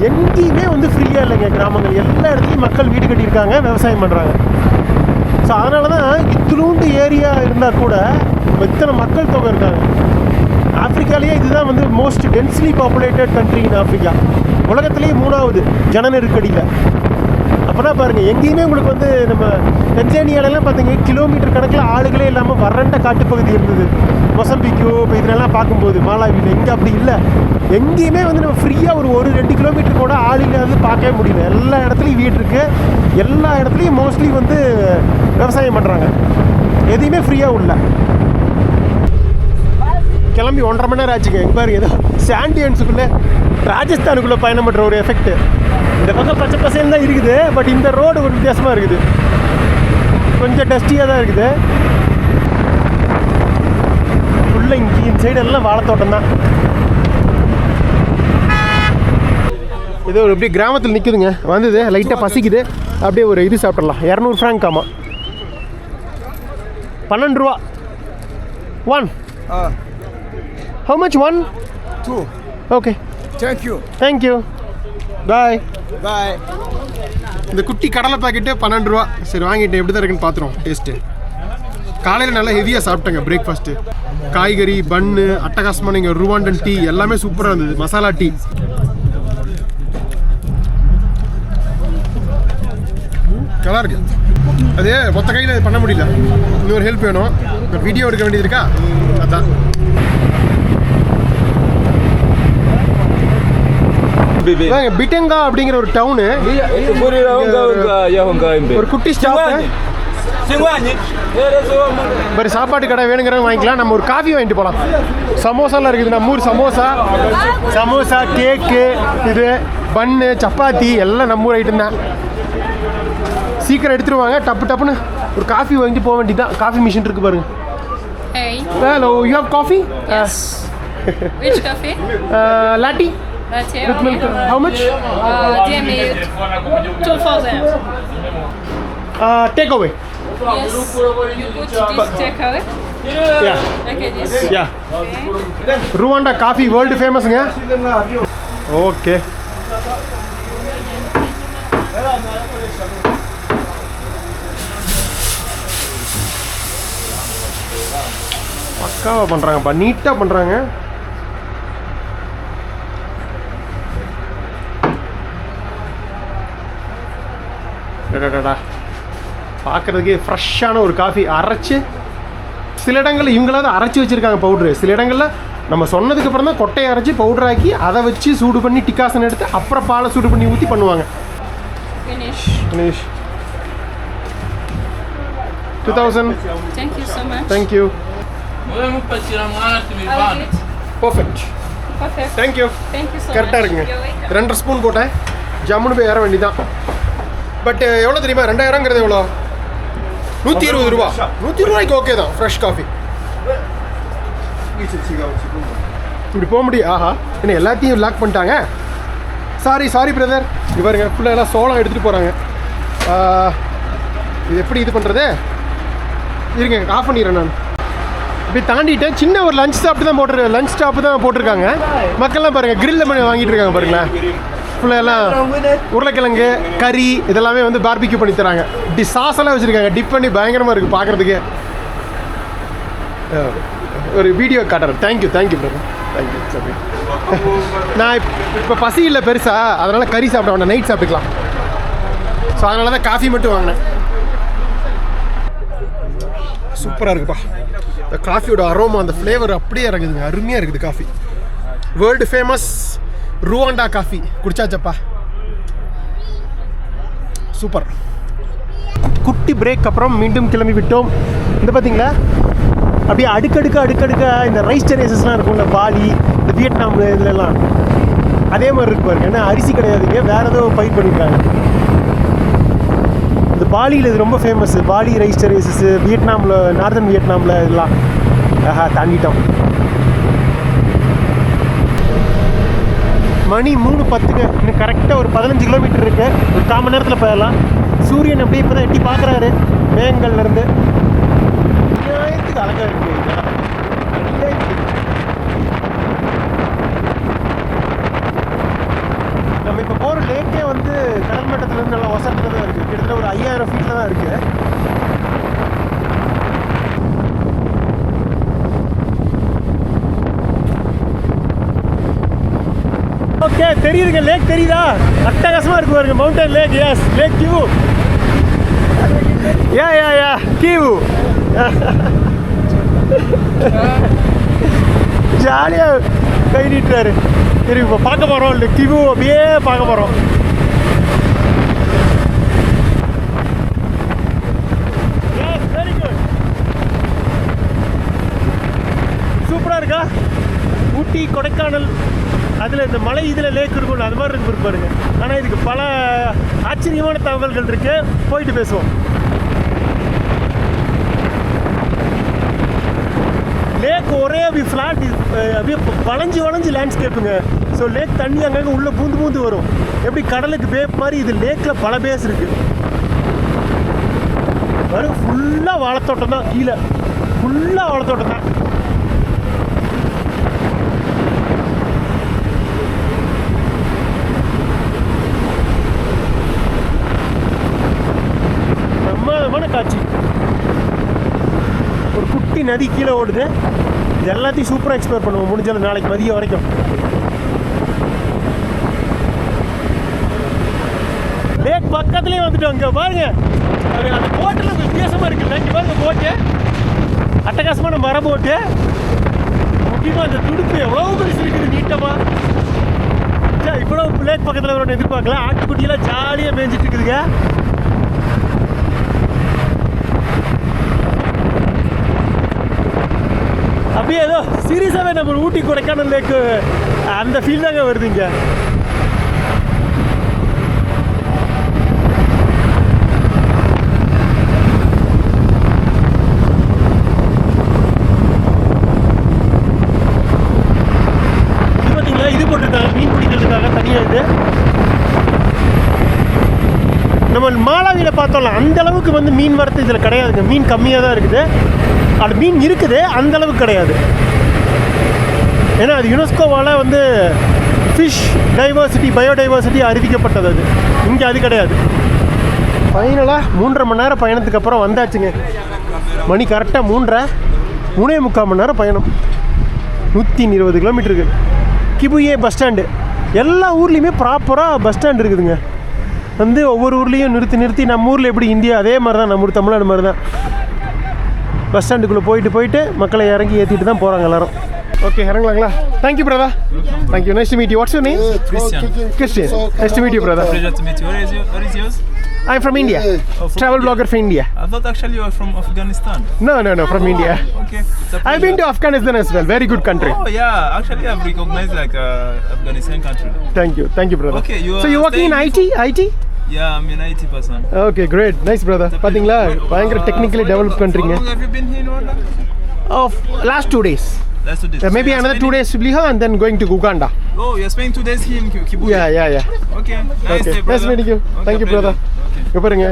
எங்கேயுமே வந்து ஃப்ரீயாக இல்லைங்க. கிராமங்கள் எல்லா இடத்துலையும் மக்கள் வீடு கட்டியிருக்காங்க, விவசாயம் பண்ணுறாங்க. ஸோ அதனால தான் இத்திலூண்டு ஏரியா இருந்தால் கூட இத்தனை மக்கள் தொகை இருக்காங்க. ஆஃப்ரிக்காலேயே இதுதான் வந்து most densely populated country in Africa. உலகத்திலேயே 3வது ஜன நெருக்கடியில். அப்போனா பாருங்கள் எங்கேயுமே உங்களுக்கு வந்து நம்ம தன்சானியாலெல்லாம் பார்த்தீங்க கிலோமீட்டர் கணக்கில் ஆளுகளே இல்லாமல் வறண்ட காட்டுப்பகுதி இருந்தது. மொசம்பிக்கோ இப்போ இதெல்லாம் பார்க்கும்போது மாலாவியில் இங்கே அப்படி இல்லை. எங்கேயுமே வந்து நம்ம ஃப்ரீயாக ஒரு 2 கிலோமீட்டர் கூட ஆளுங்க பார்க்கவே முடியல. எல்லா இடத்துலையும் வீடு இருக்குது, எல்லா இடத்துலையும் மோஸ்ட்லி வந்து விவசாயம் பண்ணுறாங்க. எதையுமே ஃப்ரீயாக உள்ள கிளம்பி 1.5 மணி நேரம் ஆச்சுங்க. இங்கே பாருங்க ஏதோ சாண்டியன்ஸுக்குள்ளே ராஜஸ்தானுக்குள்ளே பயணம் பண்ணுற ஒரு எஃபெக்ட். இந்த பக்கம் பச்சை பசையில் தான் இருக்குது, பட் இந்த ரோடு ஒரு வித்தியாசமாக இருக்குது, கொஞ்சம் டஸ்டியாக தான் இருக்குது. ஃபுல்லாக இங்கே இந்த சைடு எல்லாம் வாழைத்தோட்டம் தான். இது ஒரு இப்படி கிராமத்தில் நிற்குதுங்க. வந்தது லைட்டாக பசிக்குது, அப்படியே ஒரு இது சாப்பிட்றலாம். 200 ஃப்ராங்க் ஆமாம், 12 ரூபா. 1 How much 1? 2. Okay. Thank you. Bye. இந்த குட்டி கடலை பாக்கெட்டு 12 ரூபா. சரி வாங்கிட்டேன், எப்படி தான் இருக்குன்னு பார்த்துருவோம் டேஸ்ட்டு. காலையில் நல்லா ஹெவியாக சாப்பிட்டேங்க பிரேக்ஃபாஸ்ட்டு. காய்கறி, பன்னு, அட்டகாசமான இங்கே ருவாண்டன் டீ எல்லாமே சூப்பராக இருந்தது. மசாலா டீ நல்லா இருக்கு. அது மொத்த கையில் பண்ண முடியல, இன்னொரு ஹெல்ப் வேணும். வீடியோ எடுக்க வேண்டியது இருக்கா, அதான். பிட்டங்கா அப்படிங்கிற ஒரு டவுனு, ஒரு குட்டி ஸ்டாப். ஒரு சாப்பாட்டு கடை வேணுங்கிறவங்க வாங்கிக்கலாம். நம்ம ஒரு காஃபி வாங்கிட்டு போகலாம். சமோசாலாம் இருக்குது, நம்ம ஊர் சமோசா, கேக்கு, இது பன்னு, சப்பாத்தி எல்லாம் நம்ம ஊர் ஐட்டம் தான். சீக்கிரம் எடுத்துருவாங்க, டப்புன்னு ஒரு காஃபி வாங்கிட்டு போக வேண்டியதான். காஃபி மிஷின் இருக்கு பாருங்க. Hey. Hello, you have coffee? Yes. Which coffee? Latte. Latte. With Okay. milk. How much? Dear me, 2,000. Take away. Yes. You put this takeaway. Yeah. Okay, this. Yeah. Okay. Rwanda coffee world famous ங்க. Okay. பக்காவாக பண்ணுறாங்கப்பா, நீட்டாக பண்ணுறாங்க. பார்க்குறதுக்கே ஃப்ரெஷ்ஷான ஒரு coffee அரைச்சி, சில இடங்களில் இவங்களாவது அரைச்சி வச்சுருக்காங்க பவுட்ரு. சில இடங்களில் நம்ம சொன்னதுக்கப்புறம் தான் கொட்டையை அரைச்சி பவுடராக்கி அதை வச்சு சூடு பண்ணி டிகாசன் எடுத்து அப்புறம் பாலை சூடு பண்ணி ஊற்றி பண்ணுவாங்க. Finish. 2000. Thank you so much. Thank you. I'll get. Perfect. Perfect. Thank you. Thank you so much. கரெக்டாக இருக்குங்க. You're welcome. 2 ஸ்பூன் போட்டேன், ஜம்முன்னு போய் ஏற வேண்டியதான். பட் எவ்வளோ தெரியுமா, 2000ங்கிறது எவ்வளோ? 120 ரூபா. 120 ரூபாய்க்கு ஓகே தான் ஃப்ரெஷ் காஃபி. இப்படி போக முடியும். ஆஹா, என்ன எல்லாத்தையும் லாக் பண்ணிட்டாங்க. Sorry brother. இது பாருங்க, ஃபுல்லாக எல்லாம் சோளம் எடுத்துகிட்டு போகிறாங்க. இது எப்படி இது பண்ணுறது? இருங்க, ஆஃப் பண்ணிடுறேன் நான். இப்படி தாண்டிட்டேன். சின்ன ஒரு லஞ்ச் ஸ்டாப் தான் போட்டிருக்காங்க. மக்கள்லாம் பாருங்கள் கிரில்ல பண்ணி வாங்கிட்டு இருக்காங்க பாருங்களேன். ஃபுல்லாக எல்லாம் உருளைக்கிழங்கு, கறி இதெல்லாமே வந்து பார்பிக்யூ பண்ணி தராங்க. இப்படி சாஸெல்லாம் வச்சுருக்காங்க, டிப் பண்ணி பயங்கரமாக இருக்குது பார்க்குறதுக்கு. ஒரு வீடியோ காட்டுறேன். Thank you brother, thank you. சரி, நான் இப்போ பசி இல்லை பெருசாக, அதனால் கறி சாப்பிட வேண்டாம், நைட் சாப்பிட்டுக்கலாம். ஸோ அதனால தான் காஃபி மட்டும் வாங்கினேன். சூப்பராக இருக்குப்பா. இந்த காஃபியோட அரோமா, அந்த ஃப்ளேவர் அப்படியே இறங்குதுங்க, அருமையாக இருக்குது coffee. World famous Rwanda coffee குடிச்சாச்சப்பா, சூப்பர். குட்டி பிரேக் அப்புறம் மீண்டும் கிளம்பி விட்டோம். இந்த பார்த்தீங்களா, அப்படியே அடுக்கடுக்க இந்த ரைஸ் டெரேசஸ்லாம் இருக்கும்ல, பாலி, இந்த வியட்நாம் இதுலலாம் அதே மாதிரி இருக்கு பாருங்க. ஏன்னா அரிசி கிடையாதுங்க, வேறு ஏதோ பயிர் பண்ணியிருக்காங்க. இந்த பாலியில் இது ரொம்ப ஃபேமஸ். பாலி ரைஸ் டெரேசஸ் வியட்நாமில், நார்தன் வியட்நாமில் இதெல்லாம். தாண்டிட்டோம். மணி 3:10ங்க. இன்னும் கரெக்டாக ஒரு 15 கிலோமீட்டர் இருக்குது. ஒரு 1/4 மணி நேரத்தில் போயிடலாம். சூரியன் அப்படியே இப்போ தான் எட்டி பார்க்குறாரு மேகங்கள்லேருந்து. அழகாக இருக்குது. நம்ம இப்போ போகிற லேக்கே வந்து கடல் மட்டத்துலேருந்து நல்லா ஒசரத்தில் தான் இருக்குது. கிட்டத்தட்ட ஒரு 5000 ஃபீட்டில் தான் இருக்குது. ஓகே, தெரியுதுங்க, லேக் தெரியுதா? அட்டகாசமாக இருக்கு பாருங்க, மவுண்டன் லேக். எஸ், லேக் கிவு. யா கிவு. ஜாலியாக கை நீட்டுறாரு. சரி, இப்போ பார்க்க போகிறோம் இல்லை கிவு, அப்படியே பார்க்க போகிறோம். Very good. சூப்பராக இருக்கா? ஊட்டி, கொடைக்கானல், அதில் இந்த மலை இதில் லேக் இருக்கும்ல, அது மாதிரி இருக்கு பாருங்க. ஆனால் இதுக்கு பல ஆச்சரியமான தகவல்கள் இருக்கு. போயிட்டு பேசுவோம். லேக் ஒரே அப்படி ஃப்ளாட், அப்படியே வளைஞ்சு லேண்ட்ஸ்கேப்புங்க. ஸோ லேக் தண்ணி அங்கங்கே உள்ளே பூந்து வரும். எப்படி கடலுக்கு பேப் மாதிரி இது லேக்கில் பல பேஸ் இருக்குது. வரும் ஃபுல்லாக வாழைத்தோட்டம் தான், கீழே ஃபுல்லாக வாழைத்தோட்டம் தான். பிரமாதமான காட்சி. ஒரு குட்டி நதி கீழே ஓடுது. இது எல்லாத்தையும் சூப்பராக எக்ஸ்ப்ளோர் பண்ணுவோம் முடிஞ்சாலும் நாளைக்கு மதியம் வரைக்கும். லேக் பக்கத்துலேயே வந்துட்டோம். இங்கே பாருங்க, அந்த போட்டில் வித்தியாசமாக இருக்குல்ல. இங்கே பாருங்க, போட்டு அட்டகாசமான மர போட்டு. முக்கியமாக அந்த துடுப்பு எவ்வளோ பெருசு இருக்குது, நீட்டமாக. இவ்வளோ லேக் பக்கத்தில் ஒன்று எதிர்பார்க்கல. ஆட்டுக்குட்டியெல்லாம் ஜாலியாக மேய்ஞ்சிட்டு இருக்குதுங்க. அப்படியே ஏதோ சீரியஸாகவே நம்ம ஊட்டி கொடைக்கானல் லேக்கு அந்த ஃபீல் தாங்க வருதுங்க. இது பார்த்தீங்களா, இது போட்டிருக்காங்க மீன் பிடிக்கிறதுக்காக தனியாக. இது நம்ம மாலாவியில் பார்த்தோம்ல, அந்த அளவுக்கு வந்து மீன் வரத்து இதில் கிடையாதுங்க. மீன் கம்மியாக தான் இருக்குது. அது மீன் இருக்குது, அந்த அளவுக்கு கிடையாது. ஏன்னா அது யுனெஸ்கோவால் வந்து ஃபிஷ் டைவர்சிட்டி, பயோடைவர்சிட்டி அறிவிக்கப்பட்டது. அது இங்கே அது கிடையாது. ஃபைனலாக 3.5 மணி நேரம் பயணத்துக்கு அப்புறம் வந்தாச்சுங்க. மணி கரெக்டாக 3.5 மணி நேரம் பயணம். 120 கிலோமீட்டருக்கு. கிபுயே பஸ் ஸ்டாண்டு. எல்லா ஊர்லேயுமே ப்ராப்பராக பஸ் ஸ்டாண்ட் இருக்குதுங்க. வந்து ஒவ்வொரு ஊர்லேயும் நிறுத்தி நம்ம ஊரில் எப்படி இந்தியா, அதே மாதிரி தான் நம்ம ஊர் தமிழ்நாடு மாதிரி தான். பஸ் ஸ்டாண்டுக்குள்ளே போயிட்டு மக்களை இறங்கி ஏற்றிட்டு தான் போகிறாங்க எல்லோரும். ஓகே, இறங்கலாங்களா? Thank you brother. Thank you. Nice to meet you. What's your name? Christian. Nice to meet you, brother. Pleasure to meet you. What is yours? I'm from India. Travel blogger from India. I thought actually you were from Afghanistan. No, from India. Okay. I've been to Afghanistan as well. Very good country. Oh yeah, actually I've recognized like Afghanistan country. Thank you, brother. Okay, so you're working in IT? Yeah, I'm an IT person. Okay, great. Nice, brother. பாத்தீங்களா, பயங்கர technically developed countryங்க. How long have you been here in Rwanda? Of last 2 days. Last 2 days. Maybe So another 2 days to Liha and then going to Uganda. Oh, you're spending 2 days here in Kibuye? Yeah. Okay, nice Okay. day, brother. Nice meeting you. Okay, Thank you, brother. Okay. இங்க பாருங்க,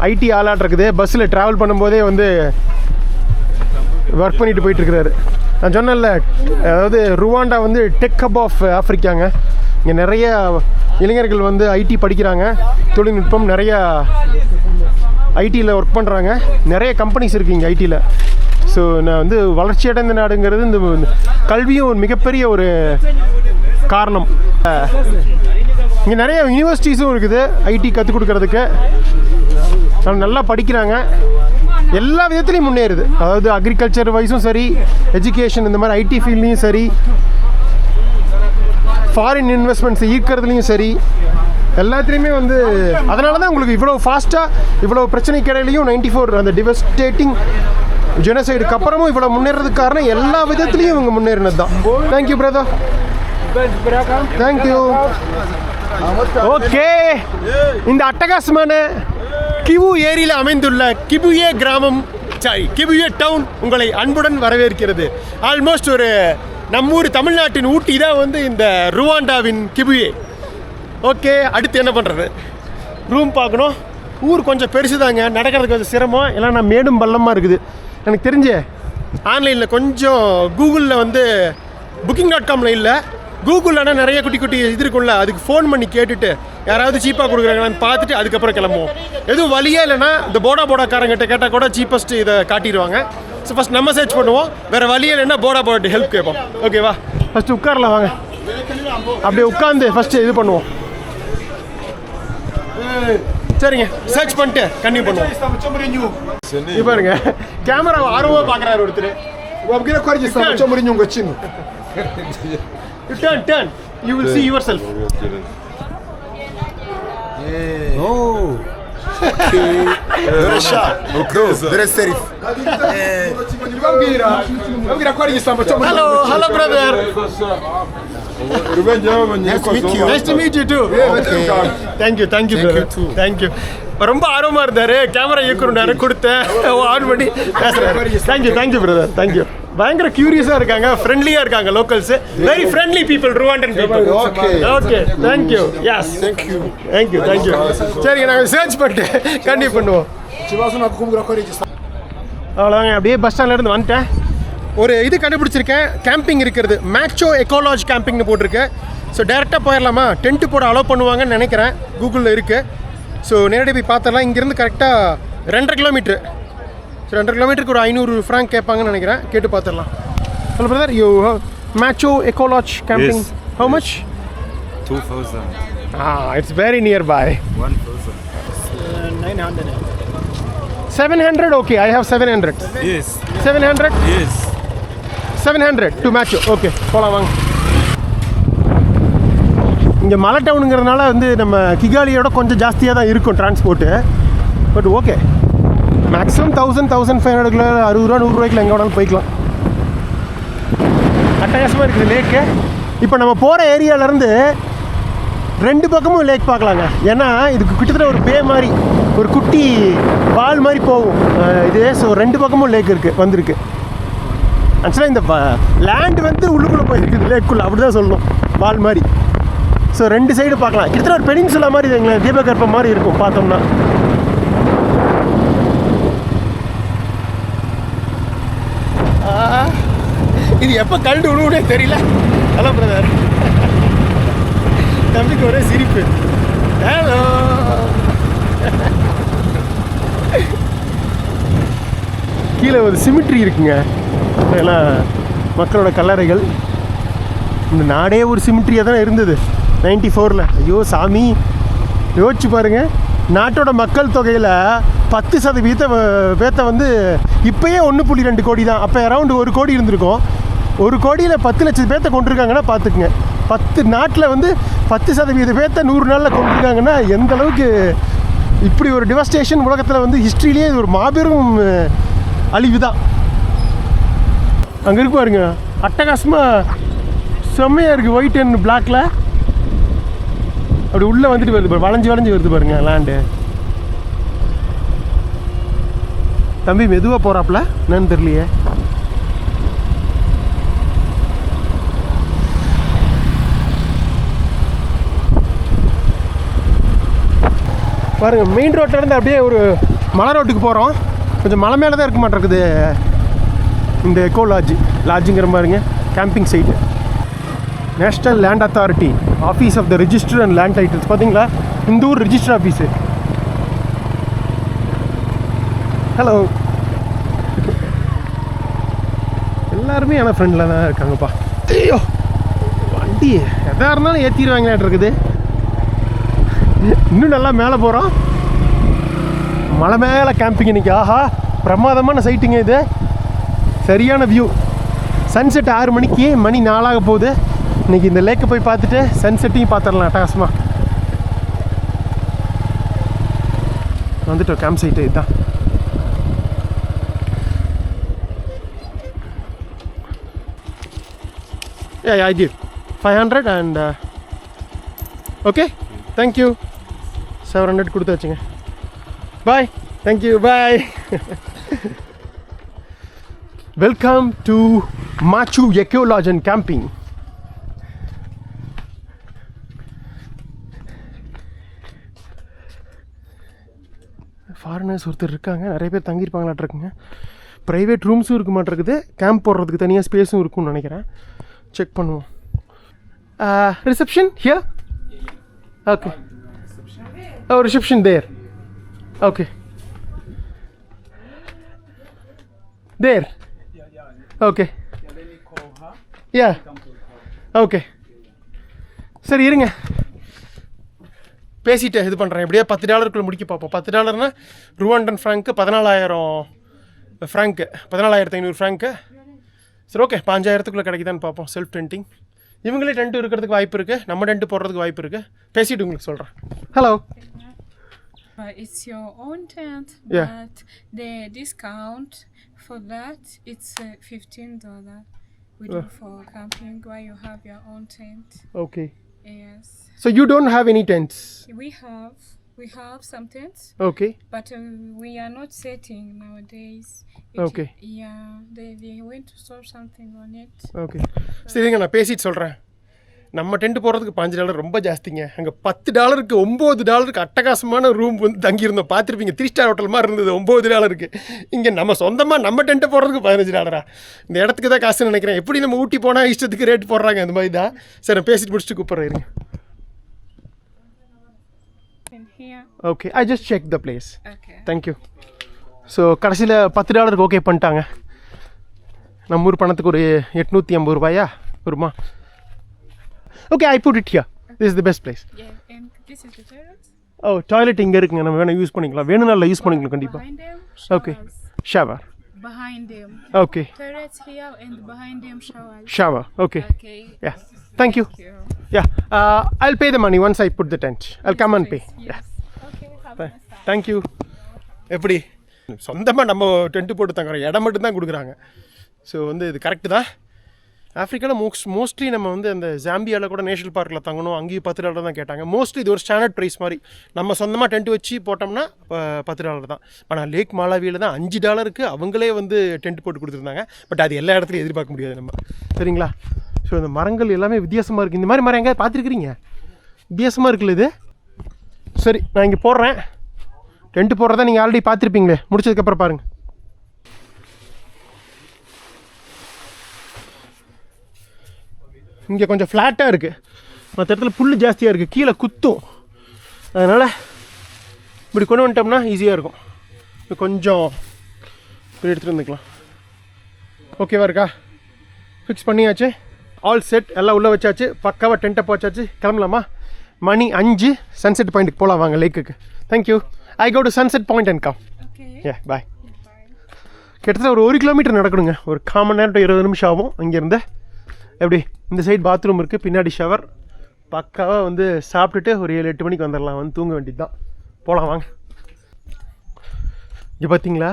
ID ஆளாட் இருக்குது. பஸ்ஸில் travel பண்ணும்போதே வந்து work பண்ணிட்டு போயிட்டு இருக்கிறாரு. நான் சொன்னேன்ல, அதாவது ருவாண்டா வந்து டெக் ஹப் ஆஃப் ஆஃப்ரிக்காங்க. இங்கே நிறைய இளைஞர்கள் வந்து ஐடி படிக்கிறாங்க. தொழில்நுட்பம் நிறையா ஐடியில் ஒர்க் பண்ணுறாங்க. நிறைய கம்பெனிஸ் இருக்குது இங்கே ஐடியில். ஸோ நான் வந்து வளர்ச்சி அடைந்த நாடுங்கிறது இந்த கல்வியும் ஒரு மிகப்பெரிய ஒரு காரணம். இங்கே நிறைய யூனிவர்சிட்டிஸும் இருக்குது ஐடி கற்றுக் கொடுக்கறதுக்கு. நல்லா படிக்கிறாங்க. எல்லா விதத்துலையும் முன்னேறுது. அதாவது அக்ரிகல்ச்சர் வைஸும் சரி, எஜுகேஷன் இந்த மாதிரி ஐடி ஃபீல்ட்லேயும் சரி, ஃபாரின் இன்வெஸ்ட்மெண்ட்ஸ் ஈர்க்கிறதுலையும் சரி, எல்லாத்துலேயுமே வந்து அதனால தான் உங்களுக்கு இவ்வளோ ஃபாஸ்ட்டாக இவ்வளோ பிரச்சனைக்கு இடையிலையும் 94 அந்த டிவஸ்டேட்டிங் ஜெனசைடுக்கு அப்புறமும் இவ்வளோ முன்னேறதுக்கு காரணம் எல்லா விதத்துலையும் இவங்க முன்னேறினது தான். Thank you brother. தேங்க்யூ. ஓகே, இந்த அட்டகாசமான கிவு ஏரியில் அமைந்துள்ள கிபுயே கிராமம், கிபுயே டவுன் உங்களை அன்புடன் வரவேற்கிறது. ஆல்மோஸ்ட் ஒரு நம்மூர் தமிழ்நாட்டின் ஊட்டி தான் வந்து இந்த ருவாண்டாவின் கிபுயே. ஓகே, அடுத்து என்ன பண்ணுறது? ரூம் பார்க்கணும். ஊர் கொஞ்சம் பெருசு தாங்க, நடக்கிறதுக்கு கொஞ்சம் சிரமம். எல்லாம் நான் மேடும் பள்ளமாக இருக்குது. எனக்கு தெரிஞ்சு ஆன்லைனில் கொஞ்சம் கூகுளில் வந்து booking.comல இல்லை, கூகுளில் நிறைய குட்டி இது இருக்கும்ல, அதுக்கு ஃபோன் பண்ணி கேட்டுட்டு யாராவது சீப்பாக கொடுக்குறாங்களான்னு பார்த்துட்டு அதுக்கப்புறம் கிளம்புவோம். எதுவும் வழியே இல்லைன்னா இந்த போடாக்காரங்கிட்ட கேட்டால் கூட சீப்பஸ்ட்டு இதை காட்டிடுவாங்க. ஸோ ஃபஸ்ட் நம்ம சர்ச் பண்ணுவோம். வேறு வழியே இல்லைன்னா போடா ஹெல்ப் கேட்போம். ஓகேவா? ஃபஸ்ட்டு உட்காரலாம் வாங்க, அப்படியே உட்காந்து ஃபஸ்ட்டு இது பண்ணுவோம். சரிங்க, சர்ச் பண்ணிட்டு கண்டினியூ பண்ணுவோம். இப்போ பாருங்க, கேமரா ஆர்வமாக பார்க்குறாரு ஒருத்தர். Turn. You will see yourself. Very sharp. Very safe. Hello brother. Nice to meet you too. Okay. Thank you brother. Thank you. ரொம்ப ஆர்வமா இருந்தாரு, கேமரா இயக்குறாரு, கொடுத்தேன், ஆன் பண்ணி பேசுறேன். Thank you brother, thank you. பயங்கர கியூரியஸா இருக்காங்க, ஃப்ரெண்ட்லியா இருக்காங்க. Locals very friendly people, Rwandan people. Okay thank you. Yes thank you. சரிங்க, நாங்கள் சர்ச் பண்ணிட்டு கண்டினியூ பண்ணுவோம். அவ்வளோதாங்க, அப்படியே பஸ் ஸ்டாண்ட்லேருந்து வந்துட்டேன். ஒரு இது கண்டுபிடிச்சிருக்கேன், கேம்பிங் இருக்கிறது, மேக்சோ எக்கோலாஜ் கேம்பிங்னு போட்டிருக்கு. ஸோ டேரெக்டாக போயிடலாமா? டென்ட்டு போட அலோவ் பண்ணுவாங்கன்னு நினைக்கிறேன், கூகுளில் இருக்குது. ஸோ நேரடியாக போய் பார்த்துடலாம். இங்கேருந்து கரெக்டாக 2.5 கிலோமீட்ரு. ஸோ 2.5 கிலோமீட்டருக்கு ஒரு 500 franc கேட்பாங்கன்னு நினைக்கிறேன். கேட்டு பார்த்துடலாம். ஹலோ பிரதர், யூ மேக்சோ எக்கோலாஜ் camping, how much? 2,000. It's very nearby. 900. 700, okay, I have 700. Yes. 700? Yes. 700 to match. Okay, போகலாம் வாங்க. இங்கே மலை டவுனுங்கிறதுனால வந்து நம்ம கிகாலியோட கொஞ்சம் ஜாஸ்தியாக தான் இருக்கும் transport. But okay, maximum 1,500 kilo, 60 ரூபா 100 ரூபாய்க்குள்ள எங்கே வேணாலும் போய்க்கலாம். அட்டகாசமாக இருக்குது லேக்கு. இப்போ நம்ம போகிற ஏரியாவிலேருந்து 2 பக்கமும் லேக் பார்க்கலாங்க. ஏன்னா இதுக்கு கிட்டத்தட்ட ஒரு பே மாதிரி, ஒரு குட்டி வால் மாதிரி போகும் இது. ஸோ 2 பக்கமும் லேக் வந்திருக்கு. ஆக்சுவலாக இந்த லேண்ட் வந்து உள்ளுக்குள்ளே போயிருக்குது லேக்குள்ளே, அப்படி தான் சொல்லணும், வால் மாதிரி. ஸோ 2 சைடு பார்க்கலாம். கிட்டத்தட்ட ஒரு பெனின்சுலா மாதிரி இது, எங்களை தீபகற்பம் மாதிரி இருக்கும் பார்த்தோம்னா. இது எப்போ கல்டு விழுவுனே தெரியல. ஹலோ பிரதர், தம்பிக்கு ஒரே சிரிப்பு. ஹலோ. கீழே ஒரு சிமிட்ரி இருக்குங்க, அதெல்லாம் மக்களோட கல்லறைகள். இந்த நாடே ஒரு சிமிட்ரியாக தானே இருந்தது 94ல். ஐயோ சாமி, யோசிச்சு பாருங்கள், நாட்டோட மக்கள் தொகையில் 10% பேர்த்த வந்து இப்போயே 1.2 கோடி தான். அப்போ அரௌண்டு 1 கோடி இருந்திருக்கும். 1 கோடியில் 10 லட்சம் பேர்த்த கொண்டிருக்காங்கன்னா பார்த்துக்குங்க. 10 நாட்டில் வந்து 10% பேர்த்த 100 நாளில் கொண்டிருக்காங்கன்னா எந்த அளவுக்கு இப்படி ஒரு டிவாஸ்டேஷன் உலகத்தில் வந்து ஹிஸ்ட்ரியிலே இது ஒரு மாபெரும் அழிவு தான். அங்கே இருக்கு பாருங்க, அட்டகாசமாக செம்மையாக இருக்குது. ஒயிட் அண்ட் பிளாக்ல அப்படி உள்ளே வந்துட்டு வருது பாரு, வளைஞ்சு வருது பாருங்க லேண்டு. தம்பி மெதுவாக போகிறாப்புல, என்னன்னு தெரியலையே. பாருங்கள், மெயின் ரோட்லேருந்து அப்படியே ஒரு மலை ரோட்டுக்கு போகிறோம். கொஞ்சம் மலை மேலே தான் இருக்க மாட்டேருக்குது இந்த எக்கோ லாட்ஜுங்கிற பாருங்க, camping site. National land authority, office of the register and land titles. பார்த்தீங்களா, இந்த ஊர் ரிஜிஸ்டர் ஆஃபீஸு. ஹலோ. எல்லாருமே ஆனால் ஃப்ரெண்டில் தான் இருக்காங்கப்பா. ஐயோ, வண்டி எதாக இருந்தாலும் ஏற்றிடுவாங்களாட்டு இருக்குது. இன்னும் நல்லா மேலே போகிறோம், மலை மேலே கேம்பிங் இன்னைக்கு. ஆஹா, பிரமாதமான சைட்டுங்க இது, சரியான வியூ. சன்செட் 6 மணிக்கு, மணி 4 போகுது. இன்றைக்கி இந்த லேக்கை போய் பார்த்துட்டு சன்செட்டையும் பார்த்துடலாம் அட்டகாசமாக. வந்துட்டோம், கேம்ப் சைட்டு இதுதான். Yeah, I give 500 and okay, thank you. 700 கொடுத்து வச்சுங்க. Bye, thank you, bye. Welcome to Machu Ecolodge and Camping. Foreigners ஒருத்தர் இருக்காங்க, நிறைய பேர் தங்கியிருப்பாங்களாட்ருக்குங்க. ப்ரைவேட் ரூம்ஸும் இருக்க மாட்டேருக்குது, கேம்ப் போடுறதுக்கு தனியாக ஸ்பேஸும் இருக்கும்னு நினைக்கிறேன். செக் பண்ணுவோம். Reception here? Okay. Oh, reception there. Okay. There. Okay. Yeah. Okay சரி இருங்க, பேசிட்டு இது பண்ணுறேன். எப்படியா $10 முடிக்க பார்ப்போம். $10 ரூவாண்டன் ஃப்ராங்க்கு 14,000 ஃப்ராங்க்கு, 14,500 ஃப்ராங்க்கு. சரி ஓகே, 5,000 கிடைக்குதான்னு பார்ப்போம். செல்ஃப் டென்ட்டிங். இவங்களே டென்ட் இருக்கிறதுக்கு வாய்ப்பு இருக்குது, நம்ம டென்ட் போடுறதுக்கு வாய்ப்பு இருக்குது. பேசிட்டு உங்களுக்கு சொல்கிறேன். Hello. It's your own tent, Yeah. but the discount for that it's $15. We do for camping where you have your own tent. Okay. Yes. So you don't have any tents? We have some tents, Okay. but we are not setting nowadays. Okay. Yeah, they went to store something on it. Okay சரிங்க, நான் பேசிட்டு சொல்கிறேன். நம்ம tent போடுறதுக்கு $5 ரொம்ப ஜாஸ்திங்க. அங்கே $10க்கு $9 அட்டகாசமான room வந்து தங்கியிருந்தோம். பார்த்துருப்பீங்க, 3 ஸ்டார் ஹோட்டல் மாதிரி இருந்தது. $9. இங்கே நம்ம சொந்தமாக நம்ம டென்ட்டை போடுறதுக்கு $15. இந்த இடத்துக்கு தான் காசுன்னு நினைக்கிறேன். எப்படி நம்ம ஊட்டி போனால் இஷ்டத்துக்கு ரேட் போடுறாங்க, அந்த மாதிரி தான். சரி நான் பேசிட்டு முடிச்சுட்டு கூப்பிட்றேன். In here. Okay, I just check the place. Okay. Thank you. So கடைசியில் $10 ஓகே பண்ணிட்டாங்க. நம்ம ஊர் பணத்துக்கு ஒரு $850 வருமா? Okay, I put it here. This is the best place. Yeah, and this is the toilet. Oh, toilet இங்கே இருக்குங்க, நம்ம வேணால் யூஸ் பண்ணிக்கலாம். வேணும்னால யூஸ் பண்ணிக்கலாம் கண்டிப்பாக. Behind them, okay, showers. Shower. Behind them. Okay, Toilets here and behind them showers. Shower. Okay, Okay. Yeah, thank you. Thank you. Yeah, I'll pay the money once I put the tent. I'll come and pay. Yeah. Yes. Okay. Have a nice time. Thank you. எப்படி சொந்தமாக நம்ம tent போட்டு தங்குறோம், இடம் மட்டும் தான் கொடுக்குறாங்க. So வந்து இது கரெக்டு தான். ஆஃப்ரிக்காவில் மோஸ்ட்லி நம்ம வந்து அந்த ஜாம்பியாவில் கூட நேஷனல் பார்க்கில் தங்கணும், அங்கேயும் $10 தான் கேட்டாங்க. மோஸ்ட்லி இது ஒரு ஸ்டாண்டர்ட் ப்ரைஸ் மாதிரி. நம்ம சொந்தமாக டென்ட் வச்சு போட்டோம்னா $10 தான். ஆனால் லேக் மாலாவியில் தான் $5 அவங்களே வந்து டென்ட் போட்டு கொடுத்துருந்தாங்க. பட் அது எல்லா இடத்துலையும் எதிர்பார்க்க முடியாது நம்ம. சரிங்களா? ஸோ இந்த மரங்கள் எல்லாமே வித்தியாசமாக இருக்குது. இந்த மாதிரி மரம் எங்கேயாவது பார்த்துருக்குறீங்க? வித்தியாசமாக இருக்குல்ல இது. சரி நான் இங்கே போடுறேன். டென்ட்டு போடுறதா நீங்கள் ஆல்ரெடி பார்த்துருப்பீங்களே, முடிச்சதுக்கப்புறம் பாருங்கள். இங்கே கொஞ்சம் ஃப்ளாட்டாக இருக்குது, மற்ற இடத்துல புல் ஜாஸ்தியாக இருக்குது, கீழே குத்தும். அதனால் இப்படி கொண்டு வந்துட்டோம்னா ஈஸியாக இருக்கும். கொஞ்சம் இப்படி எடுத்துகிட்டு வந்துக்கலாம். ஓகேவா இருக்கா? ஃபிக்ஸ் பண்ணியாச்சு, ஆல் செட், எல்லாம் உள்ளே வச்சாச்சு, பக்காவாக டென்ட்டை போச்சாச்சு. கிளம்பலாமா? மணி 5, சன்செட் பாயிண்ட்டுக்கு போகலாம் வாங்க, லேக்குக்கு. Thank you. I go to sunset point and come. Okay. ஏ பாய். கிட்டத்தட்ட ஒரு 1 கிலோமீட்டர் நடக்கணுங்க. ஒரு 1/4 மணி நேரம் to 20 நிமிஷம் ஆகும் இங்கேருந்து. எப்படி இந்த சைடு பாத்ரூம் இருக்குது, பின்னாடி ஷவர். பக்காவாக வந்து சாப்பிட்டுட்டு ஒரு 7-8 மணிக்கு வந்துடலாம், வந்து தூங்க வேண்டியது தான். போகலாம் வாங்க. இங்கே பார்த்தீங்களா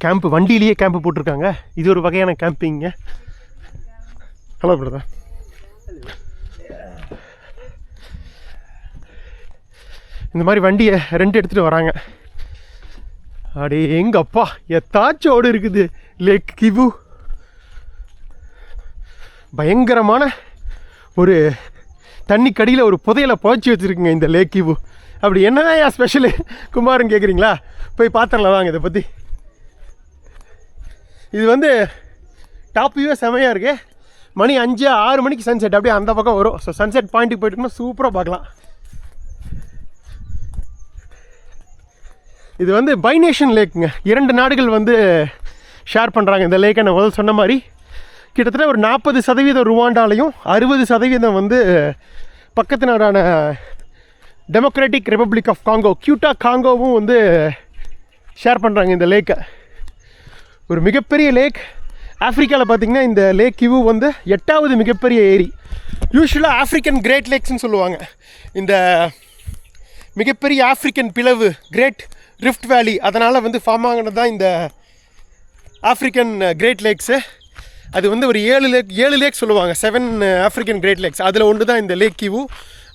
கேம்ப்பு, வண்டியிலேயே கேம்ப்பு போட்டிருக்காங்க. இது ஒரு வகையான கேம்பிங்க. Hello brother. இந்த மாதிரி வண்டியை ரெண்ட் எடுத்துகிட்டு வராங்க. அடே எங்கப்பா, எத்தாச்சோடு இருக்குது லேக் கிவு. பயங்கரமான ஒரு தண்ணி கடியில் ஒரு புதையலை புதைச்சி வச்சுருக்குங்க இந்த லேக் கிவு. அப்படி என்னதான் ஸ்பெஷலு குமாரன் கேட்குறீங்களா? போய் பார்த்துடலாம் வாங்க இதை பற்றி. இது வந்து டாப் வியூவே செமையாக இருக்குது. மணி 5-6 மணிக்கு சன்செட் அப்படியே அந்த பக்கம் வரும். ஸோ சன்செட் பாயிண்ட்டுக்கு போயிட்டுனா சூப்பராக பார்க்கலாம். இது வந்து பைநேஷன் லேக்குங்க. 2 நாடுகள் வந்து ஷேர் பண்ணுறாங்க இந்த லேக்கை. நான் முதல் சொன்ன மாதிரி கிட்டத்தட்ட ஒரு 40% ருவாண்டாலையும் 60% வந்து பக்கத்து நாடான டெமோக்ராட்டிக் ரிப்பப்ளிக் ஆஃப் காங்கோ, கியூட்டா காங்கோவும் வந்து ஷேர் பண்ணுறாங்க இந்த லேக்கை. ஒரு மிகப்பெரிய லேக். ஆஃப்ரிக்காவில் பார்த்திங்கன்னா இந்த லேக் கிவு வந்து 8வது மிகப்பெரிய ஏரி. யூஸ்வலாக ஆஃப்ரிக்கன் கிரேட் லேக்ஸ்ன்னு சொல்லுவாங்க. இந்த மிகப்பெரிய ஆஃப்ரிக்கன் பிளவு, கிரேட் ரிஃப்ட் வேலி, அதனால் வந்து ஃபார்ம் ஆகினது தான் இந்த ஆஃப்ரிக்கன் கிரேட் லேக்ஸு. அது வந்து ஒரு 7 லேக் சொல்லுவாங்க, 7 ஆஃப்ரிக்கன் கிரேட் லேக்ஸ். அதில் ஒன்று தான் இந்த லேக் கிவு.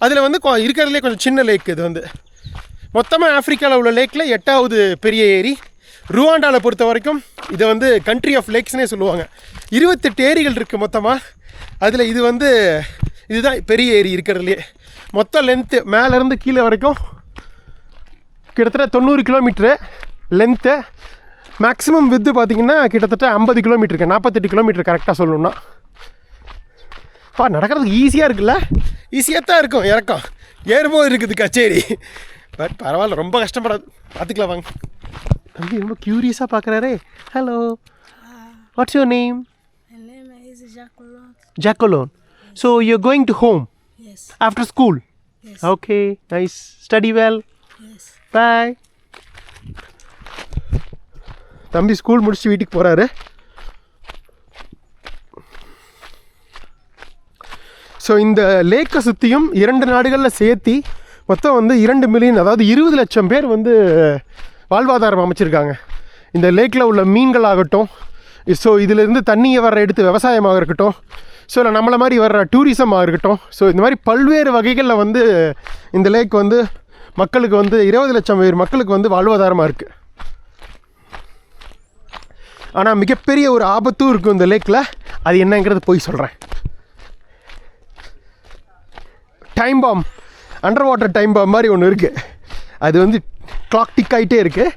அதில் வந்து இருக்கிறதுலே கொஞ்சம் சின்ன லேக். இது வந்து மொத்தமாக ஆஃப்ரிக்காவில் உள்ள லேக்கில் 8வது பெரிய ஏரி. ருவாண்டாவில் பொறுத்த வரைக்கும் இதை வந்து கண்ட்ரி ஆஃப் லேக்ஸ்னே சொல்லுவாங்க. 28 ஏரிகள் இருக்குது மொத்தமாக. அதில் இது வந்து இதுதான் பெரிய ஏரி இருக்கிறதுலே. மொத்த லென்த்து மேலேருந்து கீழே வரைக்கும் கிட்டத்தட்ட 90 கிலோமீட்ரு லென்த்து. மேக்ஸிமம் வித்து பார்த்திங்கன்னா கிட்டத்தட்ட 50 கிலோமீட்டருக்கு, 48 கிலோமீட்டர் கரெக்டாக சொல்லணுன்னா. நடக்கிறதுக்கு ஈஸியாக இருக்குல்ல? ஈஸியாக தான் இருக்கும். இறக்கம் ஏறும்போது இருக்குது கச்சேரி. பட் பரவாயில்ல, ரொம்ப கஷ்டப்படாது. பார்த்துக்கலாம் வாங்க. தம்பி ரொம்ப க்யூரியஸாக பார்க்குறாரே. Hello, what's your name? My name is Jacqueline. Jacqueline. So you're going to home? Yes. After school? Yes. Okay, nice. Study well. Yes. Bye. தம்பி ஸ்கூல் முடிச்சு வீட்டுக்கு போகிறாரு. ஸோ இந்த லேக்கை சுற்றியும் 2 நாடுகளில் சேர்த்தி மொத்தம் வந்து 2 மில்லியன், அதாவது 20 லட்சம் பேர் வந்து வாழ்வாதாரம் அமைச்சிருக்காங்க. இந்த லேக்கில் உள்ள மீன்களாகட்டும், ஸோ இதிலேருந்து தண்ணியை எடுத்து விவசாயமாக இருக்கட்டும், ஸோ இல்லை நம்மளை மாதிரி வர்ற டூரிசமாக இருக்கட்டும், ஸோ இந்த மாதிரி பல்வேறு வகைகளில் வந்து இந்த லேக் வந்து மக்களுக்கு வந்து 20 லட்சம் பேர் மக்களுக்கு வந்து வாழ்வாதாரமாக இருக்குது. ஆனால் மிகப்பெரிய ஒரு ஆபத்தும் இருக்கும் இந்த லேக்கில். அது என்னங்கிறது போய் சொல்கிறேன். Time bomb, under water time bomb மாதிரி ஒன்று இருக்குது. அது வந்து கிளாக் டிக் ஆகிட்டே இருக்குது,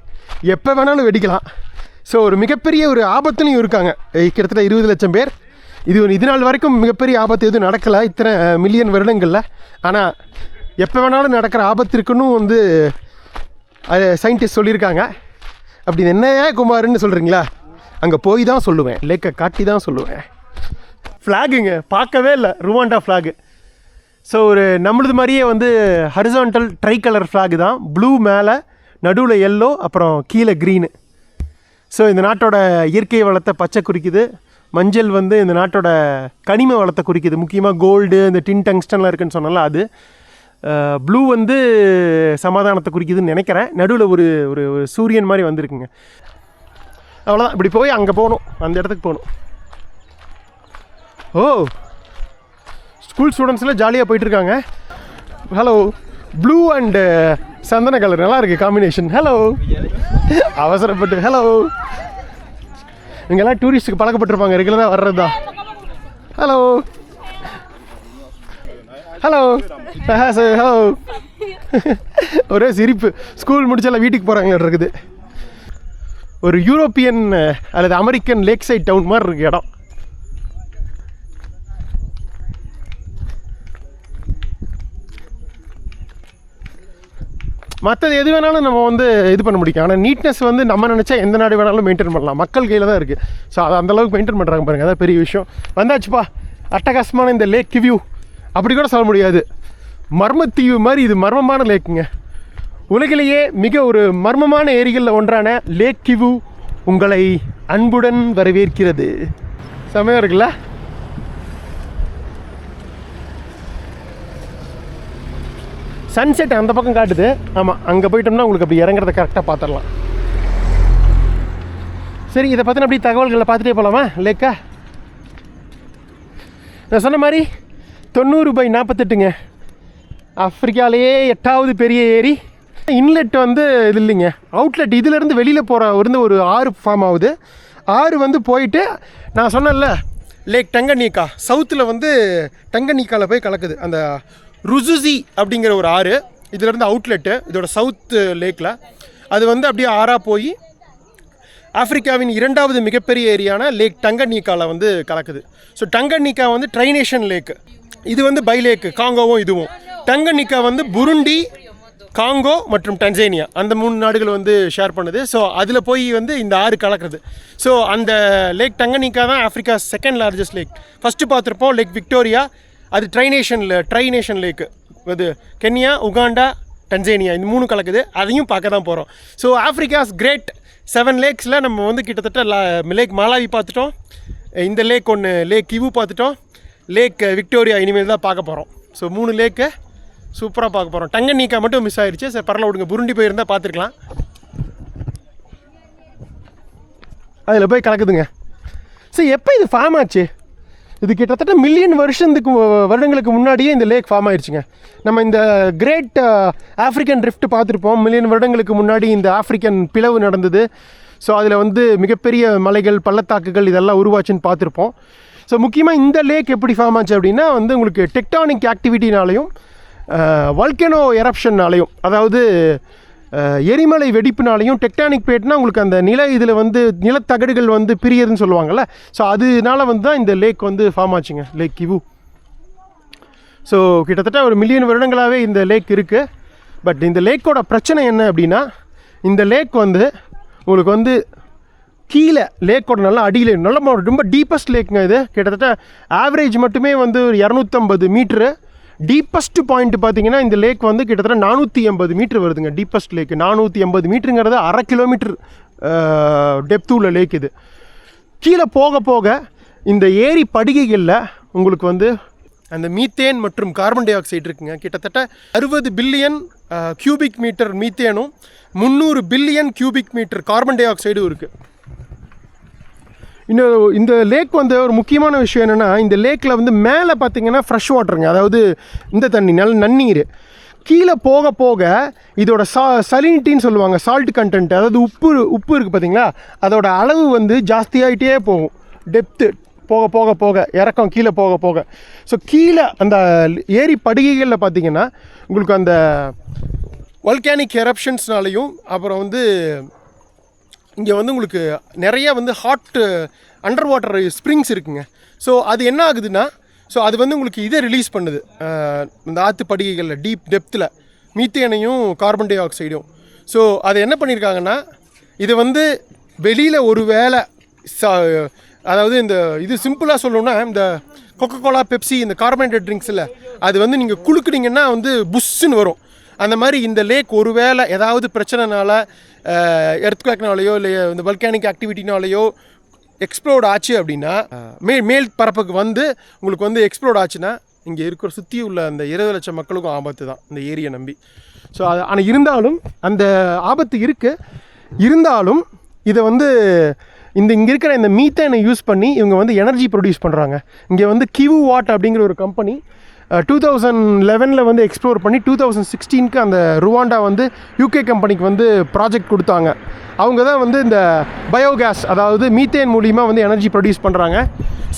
எப்போ வேணாலும் வெடிக்கலாம். ஸோ ஒரு மிகப்பெரிய ஒரு ஆபத்துலையும் இருக்காங்க கிட்டத்தட்ட 20 லட்சம் பேர். இது நாள் வரைக்கும் மிகப்பெரிய ஆபத்து எதுவும் நடக்கலை இத்தனை மில்லியன் வருடங்களில். ஆனால் எப்போ வேணாலும் நடக்கிற ஆபத்து இருக்குன்னு வந்து அது சயின்டிஸ்ட் சொல்லியிருக்காங்க. அப்படி என்னையா குமார்னு சொல்கிறீங்களா? அங்கே போய் தான் சொல்லுவேன், லேக்கை காட்டி தான் சொல்லுவேன். ஃப்ளாகுங்க பார்க்கவே இல்லை, ருவாண்டா ஃப்ளாகு. ஸோ ஒரு நம்மளது மாதிரியே வந்து ஹரிசான்டல் ட்ரை கலர் ஃப்ளாகு தான். ப்ளூ மேலே, நடுவில் எல்லோ, அப்புறம் கீழே க்ரீனு. ஸோ இந்த நாட்டோட இயற்கை வளத்தை பச்சை குறிக்குது. மஞ்சள் வந்து இந்த நாட்டோட கனிம வளத்தை குறிக்குது, முக்கியமாக கோல்டு, இந்த டின் டங்ஸ்டன்லாம் இருக்குதுன்னு சொன்னால அது. ப்ளூ வந்து சமாதானத்தை குறிக்குதுன்னு நினைக்கிறேன். நடுவில் ஒரு ஒரு சூரியன் மாதிரி வந்திருக்குங்க. அவ்வளோதான். இப்படி போய் அங்கே போகணும், அந்த இடத்துக்கு போகணும். ஓ, ஸ்கூல் ஸ்டூடெண்ட்ஸ்லாம் ஜாலியாக போயிட்டுருக்காங்க. ஹலோ, ப்ளூ அண்டு சந்தன கலர் நல்லா இருக்குது காம்பினேஷன். ஹலோ, அவசரப்பட்டு ஹலோ. இங்கெல்லாம் டூரிஸ்ட்டுக்கு பழக்கப்பட்டிருப்பாங்க, ரெகுலராக வர்றது தான். Hello hello hello. ஒரே சிரிப்பு. ஸ்கூல் முடிச்சால வீட்டுக்கு போகிறாங்க இருக்குது. ஒரு யூரோப்பியன் அல்லது அமெரிக்கன் லேக் சைட் டவுன் மாதிரி இருக்குது இடம். மற்றது எது வேணாலும் நம்ம வந்து இது பண்ண முடியும். ஆனால் நீட்னஸ் வந்து நம்ம நினச்சா எந்த நாடு வேணாலும் மெயின்டைன் பண்ணலாம். மக்கள் கையில் தான் இருக்குது. ஸோ அதை அந்தளவுக்கு மெயின்டைன் பண்ணுறாங்க பாருங்கள், அதான் பெரிய விஷயம். வந்தாச்சுப்பா, அட்டகாசமான இந்த லேக் கிவ்யூ. அப்படி கூட சொல்ல முடியாது, மர்மத்தீவு மாதிரி. இது மர்மமான லேக்குங்க. உலகிலேயே மிக ஒரு மர்மமான ஏரிகளில் ஒன்றான லேக் கிவு உங்களை அன்புடன் வரவேற்கிறது. செமையாக இருக்குல்ல? சன்செட் அந்த பக்கம் காட்டுது. ஆமாம், அங்கே போயிட்டோம்னா உங்களுக்கு அப்படி இறங்குறத கரெக்டாக பார்த்துடலாம். சரி, இதை பற்றின அப்படி தகவல்களை பார்த்துட்டே போகலாமா லேக்கா? நான் சொன்ன மாதிரி 90/48ங்க. ஆஃப்ரிக்காலேயே 8வது பெரிய ஏரி. இன்லெட் வந்து இது இல்லைங்க, அவுட்லெட். இதிலேருந்து வெளியில் போகிற ஒரு ஆறு ஃபார்ம் ஆகுது. ஆறு வந்து போயிட்டு நான் சொன்னேன்ல லேக் டங்கனீக்கா, சவுத்தில் வந்து டங்கனீக்காவில் போய் கலக்குது. அந்த ருசுசி அப்படிங்கிற ஒரு ஆறு இதிலேருந்து அவுட்லெட்டு, இதோட சவுத் லேக்கில். அது வந்து அப்படியே ஆறாக போய் ஆஃப்ரிக்காவின் 2வது மிகப்பெரிய ஏரியான லேக் டங்கனீக்காவில் வந்து கலக்குது. ஸோ டங்கனீக்கா வந்து ட்ரைனேஷன் லேக்கு. இது வந்து பை லேக்கு, காங்கோவும் இதுவும். டங்கனீக்கா வந்து புருண்டி, காங்கோ மற்றும் டன்சேனியா, அந்த 3 நாடுகள் வந்து ஷேர் பண்ணுது. ஸோ அதில் போய் வந்து இந்த ஆறு கலக்குது. ஸோ அந்த லேக் டங்கனீக்கா தான் Africa 2nd largest lakh. First பார்த்துருப்போம் லேக் விக்டோரியா, அது ட்ரைனேஷன் லேக்கு. அது கென்யா, உகாண்டா, டன்சேனியா, இந்த 3 கலக்குது. அதையும் பார்க்க தான் போகிறோம். ஸோ ஆஃப்ரிக்காஸ் கிரேட் 7 லேக்ஸில் நம்ம வந்து கிட்டத்தட்ட லேக் மாலாவி பார்த்துட்டோம், இந்த லேக் ஒன்று லேக் கிவு பார்த்துட்டோம், லேக் விக்டோரியா இனிமேல் தான் பார்க்க போகிறோம். ஸோ 3 லேக்கு சூப்பராக பார்க்க போகிறோம். டங்கனீக்கா மட்டும் மிஸ் ஆயிடுச்சு. சரி, பரவாயில்ல விடுங்க, புருண்டி போயிருந்தால் பார்த்துருக்கலாம். அதில் போய் கலக்குதுங்க. சரி, எப்போ இது ஃபார்ம் ஆச்சு? இது கிட்டத்தட்ட மில்லியன் வருடங்களுக்கு முன்னாடியே இந்த லேக் ஃபார்ம் ஆயிடுச்சுங்க. நம்ம இந்த கிரேட் ஆஃப்ரிக்கன் ரிஃப்ட் பார்த்துருப்போம். மில்லியன் வருடங்களுக்கு முன்னாடி இந்த ஆஃப்ரிக்கன் பிளவு நடந்தது. ஸோ அதில் வந்து மிகப்பெரிய மலைகள், பள்ளத்தாக்குகள் இதெல்லாம் உருவாச்சுன்னு பார்த்துருப்போம். ஸோ முக்கியமாக இந்த லேக் எப்படி ஃபார்ம் ஆச்சு அப்படின்னா வந்து உங்களுக்கு டெக்டானிக் ஆக்டிவிட்டினாலையும் வால்கனோ எரப்ஷன்னாலையும், அதாவது எரிமலை வெடிப்புனாலையும். டெக்டானிக் பிளேட்னா உங்களுக்கு அந்த இதில் வந்து நிலத்தகடுகள் வந்து பிரியதுன்னு சொல்லுவாங்கள்ல. ஸோ அதனால வந்து தான் இந்த லேக் வந்து ஃபார்ம் ஆச்சுங்க, லேக் கிவு. ஸோ கிட்டத்தட்ட ஒரு மில்லியன் வருடங்களாகவே இந்த லேக் இருக்குது. பட் இந்த லேக்கோட பிரச்சனை என்ன அப்படின்னா, இந்த லேக் வந்து உங்களுக்கு வந்து கீழே லேக்கோட நல்லா அடியில் நல்ல ரொம்ப டீப்பஸ்ட் லேக்குங்க இது. கிட்டத்தட்ட ஆவரேஜ் மட்டுமே வந்து ஒரு 250 மீட்ரு. டீப்பஸ்ட் பாயிண்ட் பார்த்தீங்கன்னா இந்த லேக் வந்து கிட்டத்தட்ட 480 மீட்ரு வருதுங்க. டீப்பஸ்ட் லேக்கு 480 மீட்டருங்கிறது 1/2 கிலோமீட்டர் டெப்த் உள்ள லேக் இது. கீழே போக போக இந்த ஏரி படுகைகளில் உங்களுக்கு வந்து அந்த மீத்தேன் மற்றும் கார்பன் டை ஆக்சைடு இருக்குங்க. கிட்டத்தட்ட 60 பில்லியன் கியூபிக் மீட்டர் மீத்தேனும் 300 பில்லியன் கியூபிக் மீட்டர் கார்பன் டை ஆக்சைடும் இருக்குது. இன்னும் இந்த லேக் வந்து ஒரு முக்கியமான விஷயம் என்னென்னா, இந்த லேக்கில் வந்து மேலே பார்த்தீங்கன்னா ஃப்ரெஷ் வாட்டருங்க, அதாவது இந்த தண்ணி நல்ல நன்னீர். கீழே போக போக இதோட சலினிட்டின்னு சொல்லுவாங்க, சால்ட் கண்டென்ட், அதாவது உப்பு இருக்குது பார்த்தீங்களா, அதோட அளவு வந்து ஜாஸ்தியாகிட்டே போகும். டெப்த்து போக போக போக இறக்கம் கீழே போக போக. ஸோ கீழே அந்த ஏரி படுகைகளில் பார்த்தீங்கன்னா உங்களுக்கு அந்த வால்கானிக் எரப்ஷன்ஸ்னாலையும் அப்புறம் வந்து இங்கே வந்து உங்களுக்கு நிறைய வந்து ஹாட் அண்டர் வாட்டர் ஸ்ப்ரிங்ஸ் இருக்குங்க. ஸோ அது என்ன ஆகுதுன்னா, ஸோ அது வந்து உங்களுக்கு இதை ரிலீஸ் பண்ணுது இந்த ஆற்று படுகைகளில் டீப் டெப்த்தில் மீத்தேனையும் கார்பன் டை ஆக்சைடும். ஸோ அது என்ன பண்ணியிருக்காங்கன்னா, இது வந்து வெளியில் ஒரு வேளை அதாவது இந்த இது சிம்பிளாக சொல்லணுன்னா, இந்த கொக்கோகோலா பெப்சி இந்த கார்பனேட்டட் ட்ரிங்க்ஸில் அது வந்து நீங்கள் குளுக்குனீங்கன்னா வந்து புஷ்ஷுன்னு வரும். அந்த மாதிரி இந்த லேக் ஒரு வேளை ஏதாவது பிரச்சனைனால எர்த்குவேக்னாலேயோ இல்லை இந்த வல்கானிக் ஆக்டிவிட்டினாலேயோ எக்ஸ்ப்ளோர்ட் ஆச்சு அப்படின்னா, மேல் பரப்புக்கு வந்து உங்களுக்கு வந்து எக்ஸ்ப்ளோர்ட் ஆச்சுன்னா இங்கே இருக்கிற சுற்றி உள்ள அந்த 20 லட்சம் மக்களுக்கும் ஆபத்து தான் இந்த ஏரியை நம்பி. ஸோ அது ஆனால் இருந்தாலும் அந்த ஆபத்து இருக்குது. இருந்தாலும் இதை வந்து இங்கே இருக்கிற இந்த மீத்தேனை யூஸ் பண்ணி இவங்க வந்து எனர்ஜி ப்ரொடியூஸ் பண்ணுறாங்க. இங்கே வந்து கிவு வாட் அப்படிங்கிற ஒரு கம்பெனி 2011 வந்து எக்ஸ்ப்ளோர் பண்ணி 2016 அந்த ருவாண்டா வந்து யூகே கம்பெனிக்கு வந்து ப்ராஜெக்ட் கொடுத்தாங்க. அவங்க தான் வந்து இந்த பயோகேஸ், அதாவது மீத்தேன் மூலிமா வந்து எனர்ஜி ப்ரொடியூஸ் பண்ணுறாங்க.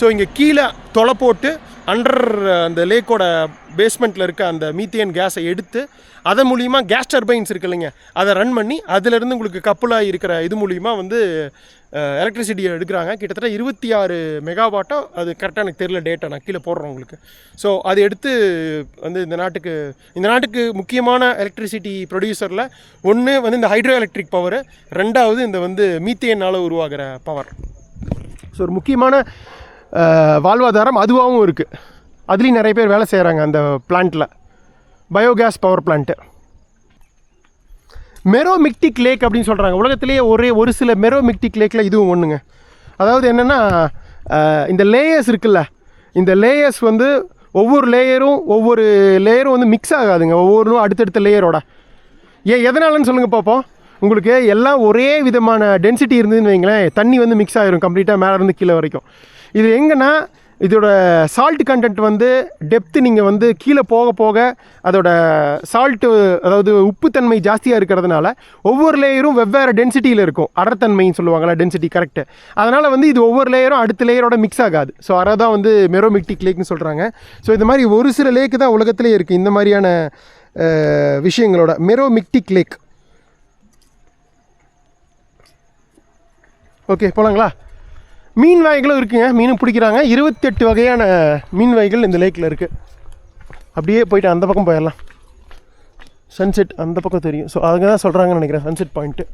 ஸோ இங்கே கீழே தொலை போட்டு அண்டர் அந்த லேக்கோட பேஸ்மெண்ட்டில் இருக்க அந்த மீத்தேன் கேஸை எடுத்து அதை மூலிமா கேஸ் டர்பைன்ஸ் இருக்கு இல்லைங்க, அதை ரன் பண்ணி அதிலேருந்து உங்களுக்கு கப்புலாக இருக்கிற இது மூலிமா வந்து எலக்ட்ரிசிட்டியை எடுக்கிறாங்க. கிட்டத்தட்ட 26 மெகாவாட்டோ, அது கரெக்டாக எனக்கு தெரியல டேட்டா, நான் கீழே போடுறேன் உங்களுக்கு. ஸோ அது எடுத்து வந்து இந்த நாட்டுக்கு முக்கியமான எலக்ட்ரிசிட்டி ப்ரொடியூசரில் ஒன்று வந்து இந்த ஹைட்ரோ எலக்ட்ரிக் பவர், ரெண்டாவது இந்த வந்து மீத்தேனால் உருவாகிற பவர். ஸோ ஒரு முக்கியமான வாழ்வாதாரம் அதுவாகவும் இருக்குது. அதுலேயும் நிறைய பேர் வேலை செய்கிறாங்க அந்த பிளான்ட்டில், பயோகேஸ் பவர் பிளான்ட்டு. மெரோமிக்டிக் லேக் அப்படின்னு சொல்கிறாங்க. உலகத்திலேயே ஒரு சில மெரோமிக்டிக் லேக்கில் இதுவும் ஒன்றுங்க. அதாவது என்னென்னா, இந்த லேயர்ஸ் இருக்குல்ல, இந்த லேயர்ஸ் வந்து ஒவ்வொரு லேயரும் வந்து மிக்ஸ் ஆகாதுங்க, ஒவ்வொன்றும் அடுத்தடுத்த லேயரோட. எதனாலன்னு சொல்லுங்கள் பார்ப்போம். உங்களுக்கு எல்லாம் ஒரே விதமான டென்சிட்டி இருந்ததுன்னு வைங்களேன், தண்ணி வந்து மிக்ஸ் ஆகிரும் கம்ப்ளீட்டாக மேலேருந்து கீழே வரைக்கும். இது எங்கன்னா இதோட சால்ட் கண்டென்ட் வந்து டெப்த்து நீங்கள் வந்து கீழே போக போக அதோட சால்ட்டு, அதாவது உப்புத்தன்மை ஜாஸ்தியாக இருக்கிறதுனால ஒவ்வொரு லேயரும் வெவ்வேறு டென்சிட்டியில் இருக்கும். அடர்த்தன்மைன்னு சொல்லுவாங்களா, டென்சிட்டி கரெக்டு. அதனால் வந்து இது ஒவ்வொரு லேயரும் அடுத்த லேயரோட மிக்ஸ் ஆகாது. ஸோ அதை தான் வந்து மெரோமிக்டிக் லேக்னு சொல்கிறாங்க. ஸோ இந்த மாதிரி ஒரு சில லேக்கு தான் உலகத்திலே இருக்குது இந்த மாதிரியான விஷயங்களோட. மெரோமிக்டிக் லேக். ஓகே, போகலாங்களா? மீன் வகைகளும் இருக்குங்க, மீனும் பிடிக்கிறாங்க. 28 வகையான மீன் வகைகள் இந்த லேக்கில் இருக்குது. அப்படியே போயிட்டு அந்த பக்கம் போயிடலாம். சன்செட் அந்த பக்கம் தெரியும். ஸோ அவங்க தான் சொல்கிறாங்கன்னு நினைக்கிறேன், சன்செட் பாயிண்ட்டு.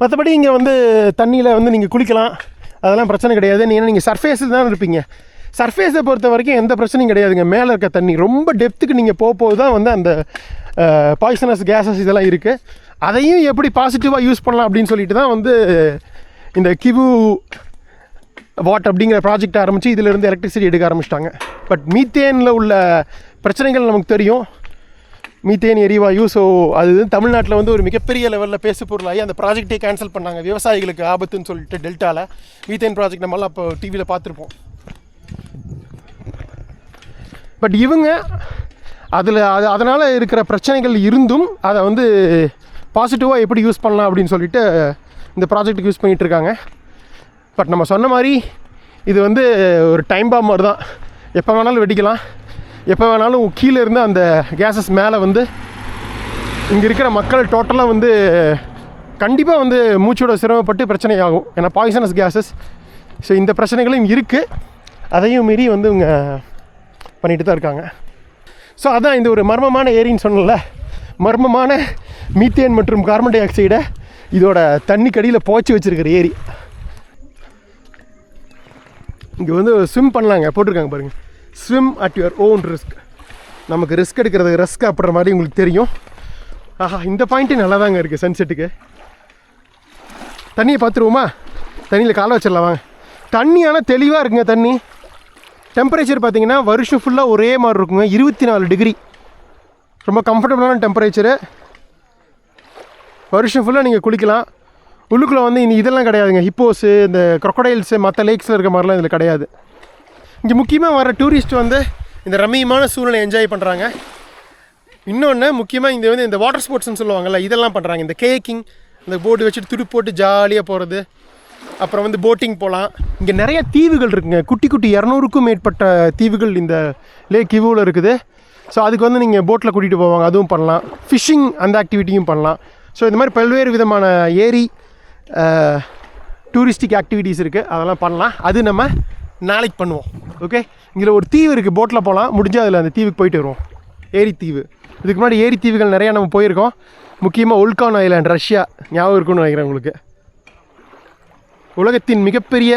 மற்றபடி இங்கே வந்து தண்ணியில் வந்து நீங்கள் குளிக்கலாம், அதெல்லாம் பிரச்சனை கிடையாது. நீங்கள் சர்ஃபேஸில் தான் இருப்பீங்க. சர்ஃபேஸை பொறுத்த வரைக்கும் எந்த பிரச்சனையும் கிடையாதுங்க. மேலே இருக்க தண்ணி ரொம்ப டெப்த்துக்கு நீங்கள் போகும்போது தான் வந்து அந்த பாய்சனஸ் கேஸஸ் இதெல்லாம் இருக்குது. அதையும் எப்படி பாசிட்டிவாக யூஸ் பண்ணலாம் அப்படின்னு சொல்லிட்டு தான் வந்து இந்த கிவு வாட் அப்படிங்கிற ப்ராஜெக்ட் ஆரம்பித்து இதிலேருந்து எலக்ட்ரிசிட்டி எடுக்க ஆரம்பிச்சிட்டாங்க. பட் மீத்தேனில் உள்ள பிரச்சனைகள் நமக்கு தெரியும். மீத்தேன் எரிவாயு. ஸோ அது தமிழ்நாட்டில் வந்து ஒரு மிகப்பெரிய லெவலில் பேசு பொருளாகி அந்த ப்ராஜெக்டே கேன்சல் பண்ணாங்க. விவசாயிகளுக்கு ஆபத்துன்னு சொல்லிட்டு டெல்டாவில் மீத்தேன் ப்ராஜெக்ட் நம்மளாம் இப்போ டிவியில் பார்த்துருப்போம். பட் இவங்க அதனால் இருக்கிற பிரச்சனைகள் இருந்தும் அதை வந்து பாசிட்டிவாக எப்படி யூஸ் பண்ணலாம் அப்படின்னு சொல்லிட்டு இந்த ப்ராஜெக்ட்டுக்கு யூஸ் பண்ணிகிட்ருக்காங்க. பட் நம்ம சொன்ன மாதிரி இது வந்து ஒரு டைம் பாம் மாதிரி தான். எப்போ வேணாலும் வெடிக்கலாம், எப்போ வேணாலும் கீழே இருந்து அந்த கேஸஸ் மேலே வந்து இங்கே இருக்கிற மக்கள் டோட்டலாக வந்து கண்டிப்பாக வந்து மூச்சோட சிரமப்பட்டு பிரச்சனை ஆகும். ஏன்னா பாய்சனஸ் கேஸஸ். ஸோ இந்த பிரச்சனைகளும் இருக்குது, அதையும் மீறி வந்து இவங்க பண்ணிட்டு தான் இருக்காங்க. ஸோ அதான் இந்த ஒரு மர்மமான ஏரின்னு சொன்னல, மர்மமான மீத்தேன் மற்றும் கார்பன் டை ஆக்சைடை இதோட தண்ணி கடியில் புதைச்சி வச்சுருக்கிற ஏரி. இங்கே வந்து ஸ்விம் பண்ணலாங்க, போட்டிருக்காங்க பாருங்கள், swim at your own risk. நமக்கு ரிஸ்க் எடுக்கிறது ரிஸ்க் அப்படின்ற மாதிரி உங்களுக்கு தெரியும். ஆஹா, இந்த பாயிண்ட்டு நல்லா தாங்க இருக்குது சன்செட்டுக்கு. தண்ணியை பார்த்துருவோமா? தண்ணியில் காலை வச்சிடலாம் வாங்க. தண்ணி ஆனால் தெளிவாக இருக்குங்க. தண்ணி டெம்பரேச்சர் பார்த்தீங்கன்னா வருஷம் ஃபுல்லாக ஒரே மாதிரி இருக்குங்க, 24 டிகிரி. ரொம்ப கம்ஃபர்டபுளான டெம்பரேச்சரு. வருஷம் ஃபுல்லாக நீங்கள் குளிக்கலாம். உள்ளுக்குள்ளே வந்து இதெல்லாம் கிடையாதுங்க, ஹிப்போஸு இந்த க்ரொக்கடைல்ஸு மற்ற லேக்ஸில் இருக்க மாதிரிலாம் இதில் கிடையாது. இங்கே முக்கியமாக வர டூரிஸ்ட் வந்து இந்த ரம்மியமான சூழ்நிலை என்ஜாய் பண்ணுறாங்க. இன்னொன்று முக்கியமாக இங்கே வந்து இந்த வாட்டர் ஸ்போர்ட்ஸ்னு சொல்லுவாங்கள்ல, இதெல்லாம் பண்ணுறாங்க. இந்த கேக்கிங், இந்த போட்டு வச்சுட்டு துடு போட்டு ஜாலியாக போகிறது, அப்புறம் வந்து போட்டிங் போகலாம். இங்கே நிறைய தீவுகள் இருக்குங்க, குட்டி குட்டி 200க்கும் மேற்பட்ட தீவுகள் இந்த லேக் கிவுவில் இருக்குது. ஸோ அதுக்கு வந்து நீங்கள் போட்டில் கூட்டிகிட்டு போவாங்க, அதுவும் பண்ணலாம். ஃபிஷ்ஷிங் அந்த ஆக்டிவிட்டியும் பண்ணலாம். ஸோ இந்த மாதிரி பல்வேறு விதமான ஏரி டூரிஸ்டிக் ஆக்டிவிட்டீஸ் இருக்குது, அதெல்லாம் பண்ணலாம். அது நம்ம நாளைக்கு பண்ணுவோம். ஓகே, இங்கே ஒரு தீவு இருக்குது, போட்டில் போகலாம். முடிஞ்சால் அதில் அந்த தீவுக்கு போயிட்டு வருவோம், ஏரி தீவு. இதுக்கு முன்னாடி ஏரி தீவுகள் நிறையா நம்ம போயிருக்கோம். முக்கியமாக உல்கான் ஐலாண்ட், ரஷ்யா, ஞாபகம் இருக்குன்னு நினைக்கிறேன் உங்களுக்கு. உலகத்தின் மிகப்பெரிய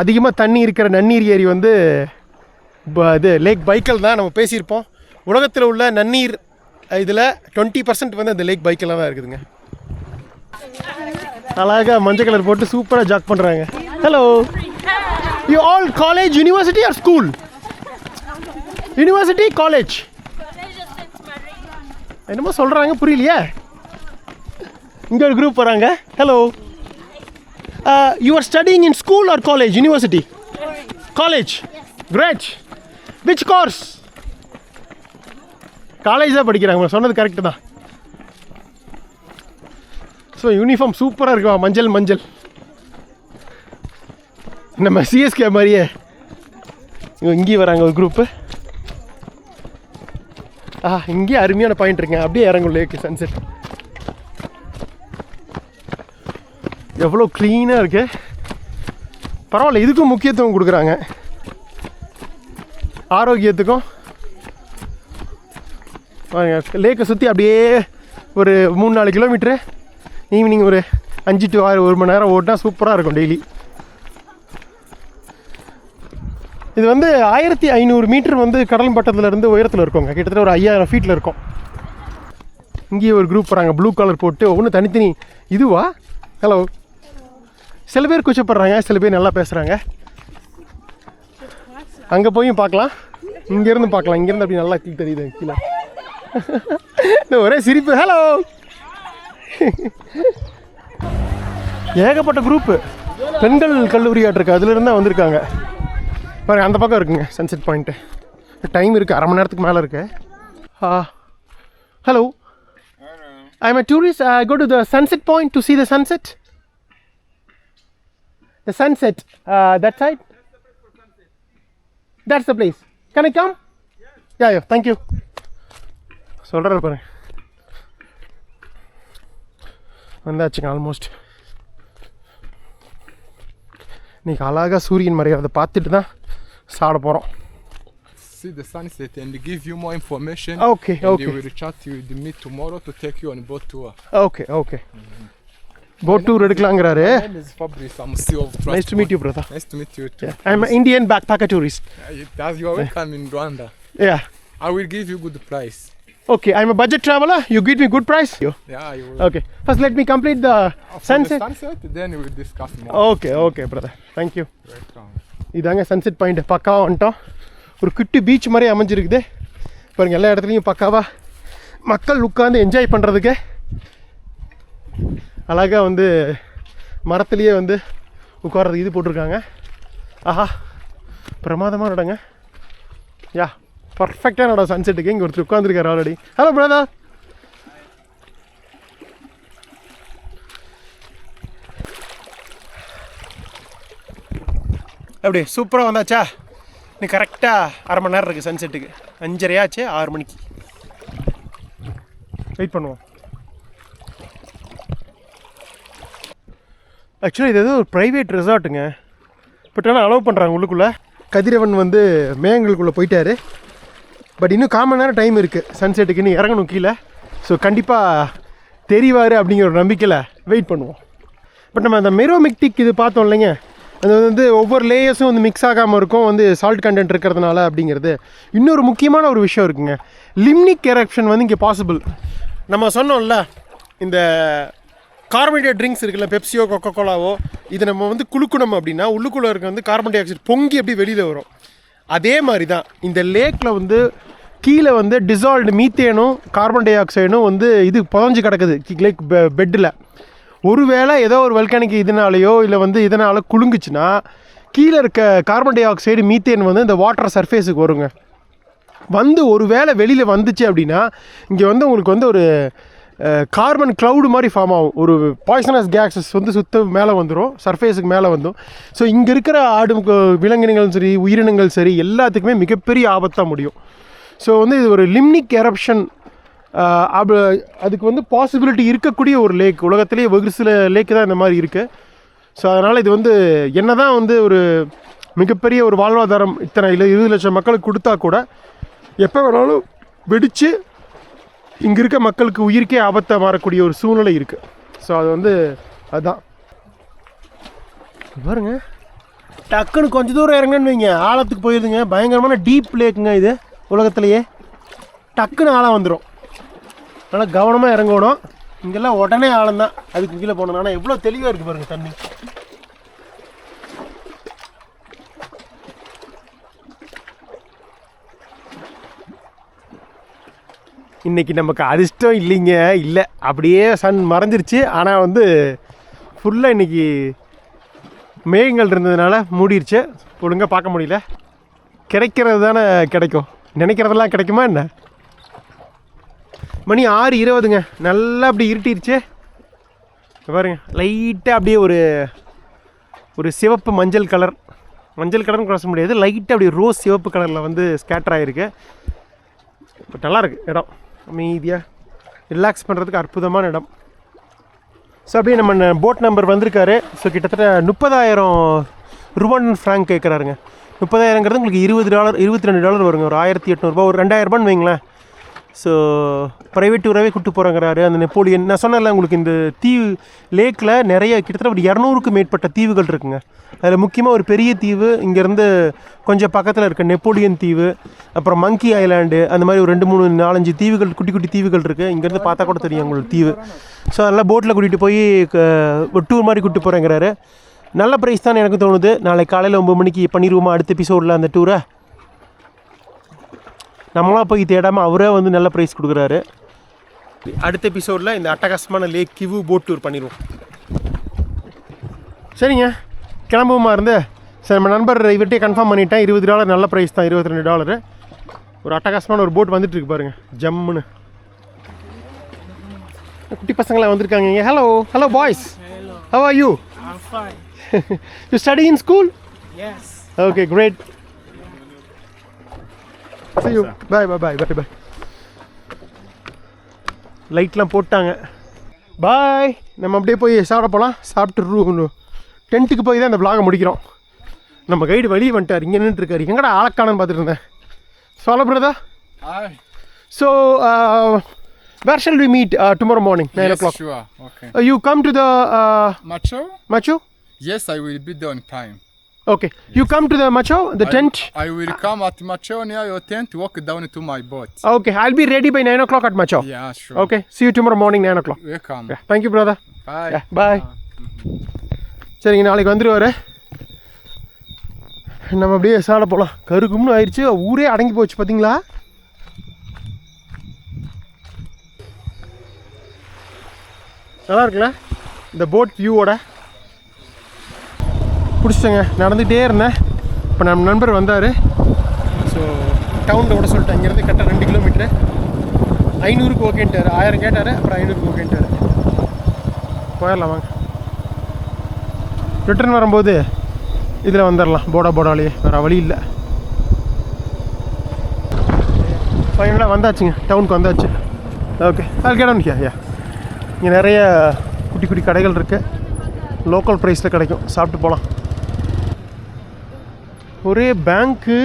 அதிகமாக தண்ணி இருக்கிற நன்னீர் ஏரி வந்து இது லேக் பைக்கல் தான். நம்ம பேசியிருப்போம், உலகத்தில் உள்ள நன்னீர் இதில் 20% வந்து அந்த லேக் பைக்கலாக தான் இருக்குதுங்க. அழகாக மஞ்சள் கலர் போட்டு சூப்பராக ஜாக் பண்ணுறாங்க. Hello, you all college, university or school? University, college? என்னமோ சொல்கிறாங்க, புரியலையே. இங்கே ஒரு குரூப் வராங்க. Hello, you are studying in school or college? University, college, great. Which course? College தான் படிக்கிறாங்க, சொன்னது கரெக்டு தான். ஸோ யூனிஃபார்ம் சூப்பராக இருக்கும், மஞ்சள் மஞ்சள், நம்ம சிஎஸ்கே மாதிரியே. இங்கேயும் வராங்க ஒரு குரூப்பு. இங்கேயே அருமையான பாயிண்ட் இருக்குங்க, அப்படியே இறங்கும் லேக்கு சன்செட். எவ்வளோ க்ளீனாக இருக்கு, பரவாயில்ல. இதுக்கும் முக்கியத்துவம் கொடுக்குறாங்க, ஆரோக்கியத்துக்கும். லேக்கை சுற்றி அப்படியே ஒரு 3-4 கிலோமீட்ரு ஈவினிங் ஒரு 5 to 6 1 மணி நேரம் ஓட்டினா சூப்பராக இருக்கும் டெய்லி. இது வந்து 1500 மீட்டர் வந்து கடல் மட்டத்திலேருந்து உயரத்தில் இருக்குங்க, கிட்டத்தட்ட ஒரு 5000 ஃபீட்டில் இருக்கும். இங்கேயே ஒரு குரூப் வராங்க, ப்ளூ கலர் போட்டு, ஒவ்வொன்றும் தனித்தனி. இதுவா? ஹலோ. சில பேர் கூச்சப்படுறாங்க, சில பேர் நல்லா பேசுகிறாங்க. அங்கே போயும் பார்க்கலாம், இங்கேருந்து பார்க்கலாம். இங்கேருந்து அப்படி நல்லா கீழே தெரியுது, கீழே ஒரே சிரிப்பு. ஹலோ. ஏகப்பட்ட குரூப்பு, பெண்கள் கல்லூரியாட்டிருக்கு, அதுலேருந்து தான் வந்திருக்காங்க பாருங்க. அந்த பக்கம் இருக்குங்க சன்செட் பாயிண்ட்டு. டைம் இருக்குது, 1/2 மணி நேரத்துக்கு மேலே இருக்குது. Hello, I am a tourist. I go to the sunset point to see the sunset. The sunset, that side. That's the place. Can I come? Yeah, thank you. சொல்கிறேன் பாருங்க, வந்தாச்சுங்க almost. இன்றைக்கி அழகாக சூரியன் மறைகிறத பார்த்துட்டு தான் சாப்பிட போகிறோம். See the sunset and give you more information. Okay, and okay. They will chat you with me tomorrow to take you on boat tour. Okay, okay. Boat tour எடுக்கலாங்கிறாரு. My name is Fabrice. I'm CEO of Transport. Nice to meet you, brother. Nice to meet you too. Yeah. I'm an Indian backpacker tourist. You are welcome in Rwanda. Yeah. I will give you good price. Okay, I'm a budget traveler. You give me good price? Yeah, you will. Okay. First, let me complete the sunset. The sunset, then we will discuss more. Okay, okay, brother. Thank you. Welcome. இதாங்க sunset point. பக்காவாக வந்துட்டோம். ஒரு குட்டி beach மாதிரி அமைஞ்சிருக்குது பாருங்கள். எல்லா இடத்துலையும் பக்காவாக மக்கள் உட்காந்து என்ஜாய் பண்ணுறதுக்கு அழகாக வந்து மரத்துலேயே வந்து உட்கார்றதுக்கு இது போட்டிருக்காங்க. ஆஹா, பிரமாதமாக நடங்க. யா, பர்ஃபெக்டாக நட சன்செட்டுக்கு. இங்கே ஒருத்தர் உட்காந்துருக்காரு ஆல்ரெடி. Hello brother. அப்படி சூப்பராக வந்தாச்சா? இன்னும் கரெக்டாக 1/2 மணி நேரம் இருக்குது சன்செட்டுக்கு. 5:30 ஆச்சு, 6 மணிக்கு. வெயிட் பண்ணுவோம். ஆக்சுவலி இது ஏதோ ஒரு ப்ரைவேட் ரெசார்ட்டுங்க, பட் ஆனால் அலோவ் பண்ணுறாங்க உள்ளுக்குள்ளே. கதிரவன் வந்து மேகங்களுக்குள்ளே போயிட்டார். பட் இன்னும் 1/4 மணி நேரம் டைம் இருக்குது சன்செட்டுக்கு. இன்னும் இறங்கணும் கீழே. ஸோ கண்டிப்பாக தெரிவார் அப்படிங்கிற ஒரு நம்பிக்கையில் வெயிட் பண்ணுவோம். பட் நம்ம அந்த மெரோமெக்டிக் இது பார்த்தோம் இல்லைங்க, அது வந்து ஒவ்வொரு லேயர்ஸும் வந்து மிக்ஸ் ஆகாமல் இருக்கும், வந்து சால்ட் கண்டென்ட் இருக்கிறதுனால அப்படிங்கிறது. இன்னொரு முக்கியமான ஒரு விஷயம் இருக்குங்க, லிம்னிக் எரப்ஷன் வந்து இங்கே பாசிபிள். நம்ம சொன்னோம்ல, இந்த கார்பனேட்டட் ட்ரிங்க்ஸ் இருக்குல்ல, பெப்சியோ கொக்கோ கோலாவோ, இது நம்ம வந்து குளுக்கணும் அப்படின்னா உள்ளுக்குள்ளே இருக்க வந்து கார்பன் டை ஆக்சைடு பொங்கி அப்படி வெளியில் வரும். அதே மாதிரி தான் இந்த லேக்கில் வந்து கீழே வந்து டிசால்வ்டு மீத்தேனும் கார்பன் டை ஆக்சைடும் வந்து இது புதஞ்சு கிடக்குது லேக் பெட்டில். ஒருவேளை ஏதோ ஒரு வல்கானிக் இதனாலேயோ இல்லை வந்து இதனால் குலுங்குச்சுன்னா கீழே இருக்க கார்பன் டை ஆக்சைடு மீத்தேன் வந்து இந்த வாட்டர் சர்ஃபேஸுக்கு வருங்க. வந்து ஒரு வேளை வெளியில் வந்துச்சு அப்படின்னா இங்கே வந்து உங்களுக்கு வந்து ஒரு கார்பன் க்ளவுடு மாதிரி ஃபார்ம் ஆகும். ஒரு பாய்சனஸ் கேஸஸ் வந்து சுத்த மேலே வந்துடும், சர்ஃபேஸுக்கு மேலே வந்துடும். ஸோ இங்கே இருக்கிற விலங்கினங்களும் சரி உயிரினங்கள் சரி எல்லாத்துக்குமே மிகப்பெரிய ஆபத்தாக முடியும். ஸோ வந்து இது ஒரு லிம்னிக் எரப்ஷன், அதுக்கு வந்து பாசிபிலிட்டி இருக்கக்கூடிய ஒரு லேக். உலகத்திலேயே ஒரு சில லேக்கு தான் இந்த மாதிரி இருக்குது. ஸோ அதனால் இது வந்து என்ன தான் வந்து ஒரு மிகப்பெரிய ஒரு வாழ்வாதாரம் இத்தனை இல்லை 20 லட்சம் மக்களுக்கு கொடுத்தா கூட எப்போ வேணாலும் வெடித்து இங்கே இருக்க மக்களுக்கு உயிருக்கே ஆபத்தாக மாறக்கூடிய ஒரு சூழ்நிலை இருக்குது. ஸோ அது வந்து அதுதான் பாருங்க, டக்குன்னு கொஞ்சம் தூரம் இறங்கன்னு வைங்க, ஆழத்துக்கு போயிருதுங்க. பயங்கரமான டீப் லேக்குங்க இது, உலகத்துலேயே டக்குன்னு ஆழம் வந்துடும். நல்லா கவனமாக இறங்கணும். இங்கெல்லாம் உடனே ஆழம் தான், அதுக்கு கீழே போகணும். ஆனால் எவ்வளோ தெளிவாக இருக்குது பாருங்கள் தண்ணி. இன்றைக்கி நமக்கு அதிர்ஷ்டம் இல்லைங்க, இல்லை அப்படியே சன் மறைஞ்சிருச்சு. ஆனால் வந்து ஃபுல்லாக இன்றைக்கி மேகங்கள் இருந்ததுனால மூடிருச்சு, ஒழுங்காக பார்க்க முடியல. கிடைக்கிறது தானே கிடைக்கும், நினைக்கிறதெல்லாம் கிடைக்குமா என்ன? மணி 6:20ங்க, நல்லா அப்படி இருட்டிருச்சு பாருங்க. லைட்டாக அப்படியே ஒரு சிவப்பு மஞ்சள் கலர்னு குறைச்ச முடியாது, லைட்டாக அப்படியே ரோஸ் சிவப்பு கலரில் வந்து ஸ்கேட்டர் ஆகிருக்கு. பட் நல்லாயிருக்கு இடம், அமைதியாக ரிலாக்ஸ் பண்ணுறதுக்கு அற்புதமான இடம். ஸோ அப்படியே நம்ம போட் நம்பர் வந்திருக்காரு. ஸோ கிட்டத்தட்ட 30,000 ருவான் ஃப்ராங்க் கேட்குறாருங்க. 30,000ங்கிறது உங்களுக்கு $20 $22 வருங்க, ஒரு 1,800 ரூபா, ஒரு 2,000 ரூபான்னு வைங்களேன். ஸோ ப்ரைவேட் டூராகவே கூப்பிட்டு போகிறாங்கிறாரு. அந்த நெப்போலியன் நான் சொன்னல உங்களுக்கு, இந்த தீவு லேக்கில் நிறைய கிட்டத்தட்ட ஒரு 200க்கும் மேற்பட்ட தீவுகள் இருக்குங்க. அதில் முக்கியமாக ஒரு பெரிய தீவு இங்கேருந்து கொஞ்சம் பக்கத்தில் இருக்க நெப்போலியன் தீவு, அப்புறம் மங்கி ஐலாண்டு, அந்த மாதிரி ஒரு 2 3 4 5 தீவுகள், குட்டி குட்டி தீவுகள் இருக்குது. இங்கேருந்து பார்த்தா கூட தெரியும் உங்களுக்கு தீவு. ஸோ அதெல்லாம் போட்டில் கூட்டிகிட்டு போய் ஒரு டூர் மாதிரி கூப்பிட்டு போகிறேங்கிறாரு. நல்ல ப்ரைஸ் தான் எனக்கு தோணுது. நாளைக்கு காலையில் 9 மணிக்கு பண்ணிடுவோமா அடுத்த எபிசோடில் அந்த டூரை? நம்மளாம் போய் தேடாமல் அவரே வந்து நல்ல ப்ரைஸ் கொடுக்குறாரு. அடுத்த எபிசோடில் இந்த அட்டகாசமான லேக் கிவு போட் டூர் பண்ணிடுவோம். சரிங்க, கிளம்புமா இருந்து. சரி, நம்ம நண்பர் இவர்கிட்டே கன்ஃபார்ம் பண்ணிட்டேன். $20 நல்ல ப்ரைஸ் தான், $22. ஒரு அட்டகாசமான ஒரு போட் வந்துட்டுருக்கு பாருங்கள், ஜம்முன்னு. குட்டி பசங்களாம் வந்திருக்காங்க. Hello hello boys, how are you? I'm fine. You study in school? Yes. Okay, great. See you. Bye. லைட்லாம் போட்டாங்க. பாய். நம்ம அப்படியே போய் சாப்பிட போகலாம். சாப்பிட்டு டென்ட்டுக்கு போய் தான் இந்த vlog முடிக்கிறோம். நம்ம கைடு வெளியே வந்துட்டார், இங்கே நின்றுட்டுருக்காரு. எங்கடா ஆளக்கானன்னு பார்த்துட்டு இருந்தேன். சொல்ல Brata. Hi. So, where shall we meet tomorrow morning, 9 o'clock? Sure. Okay. You come to the Macho? Macho? Yes, I will be there on time. Okay. You come to the Macho, the tent? I will come at Macho near your tent, walk down to my boat. Okay. I'll be ready by 9 o'clock at Macho. Yeah, sure. Okay. See you tomorrow morning, 9 o'clock. Welcome. Yeah. Thank you, brother. Bye. Yeah. Bye. சரிங்க, நாளைக்கு வந்துடுவார். நம்ம அப்படியே சாட போகலாம். கருகும்னு ஆயிடுச்சு, ஊரே அடங்கி போச்சு பார்த்தீங்களா? நல்லா இருக்குல்ல இந்த போட் வியூவோட? பிடிச்சிட்டேங்க. நடந்துகிட்டே இருந்தேன். இப்போ நம்ம நண்பர் வந்தார். ஸோ டவுனில் விட சொல்லிட்டேன். இங்கேருந்து கரெக்டாக 2 கிலோமீட்டரு. 500க்கு ஓகேன்ட்டார். 1000 கேட்டார், அப்புறம் 500க்கு ஓகேன்ட்டார். போயிடலாம் வாங்க. ரிட்டர்ன் வரும்போது இதில் வந்துடலாம், போடாலேயே, வேறு வழி இல்லை. ஃபைனலாக வந்தாச்சுங்க, டவுனுக்கு வந்தாச்சு. ஓகே, அது கேட்டோம்யா. யா, இங்கே நிறைய குட்டி குட்டி கடைகள் இருக்குது, லோக்கல் ப்ரைஸில் கிடைக்கும். சாப்பிட்டு போகலாம். ஒரே பேங்க்கு,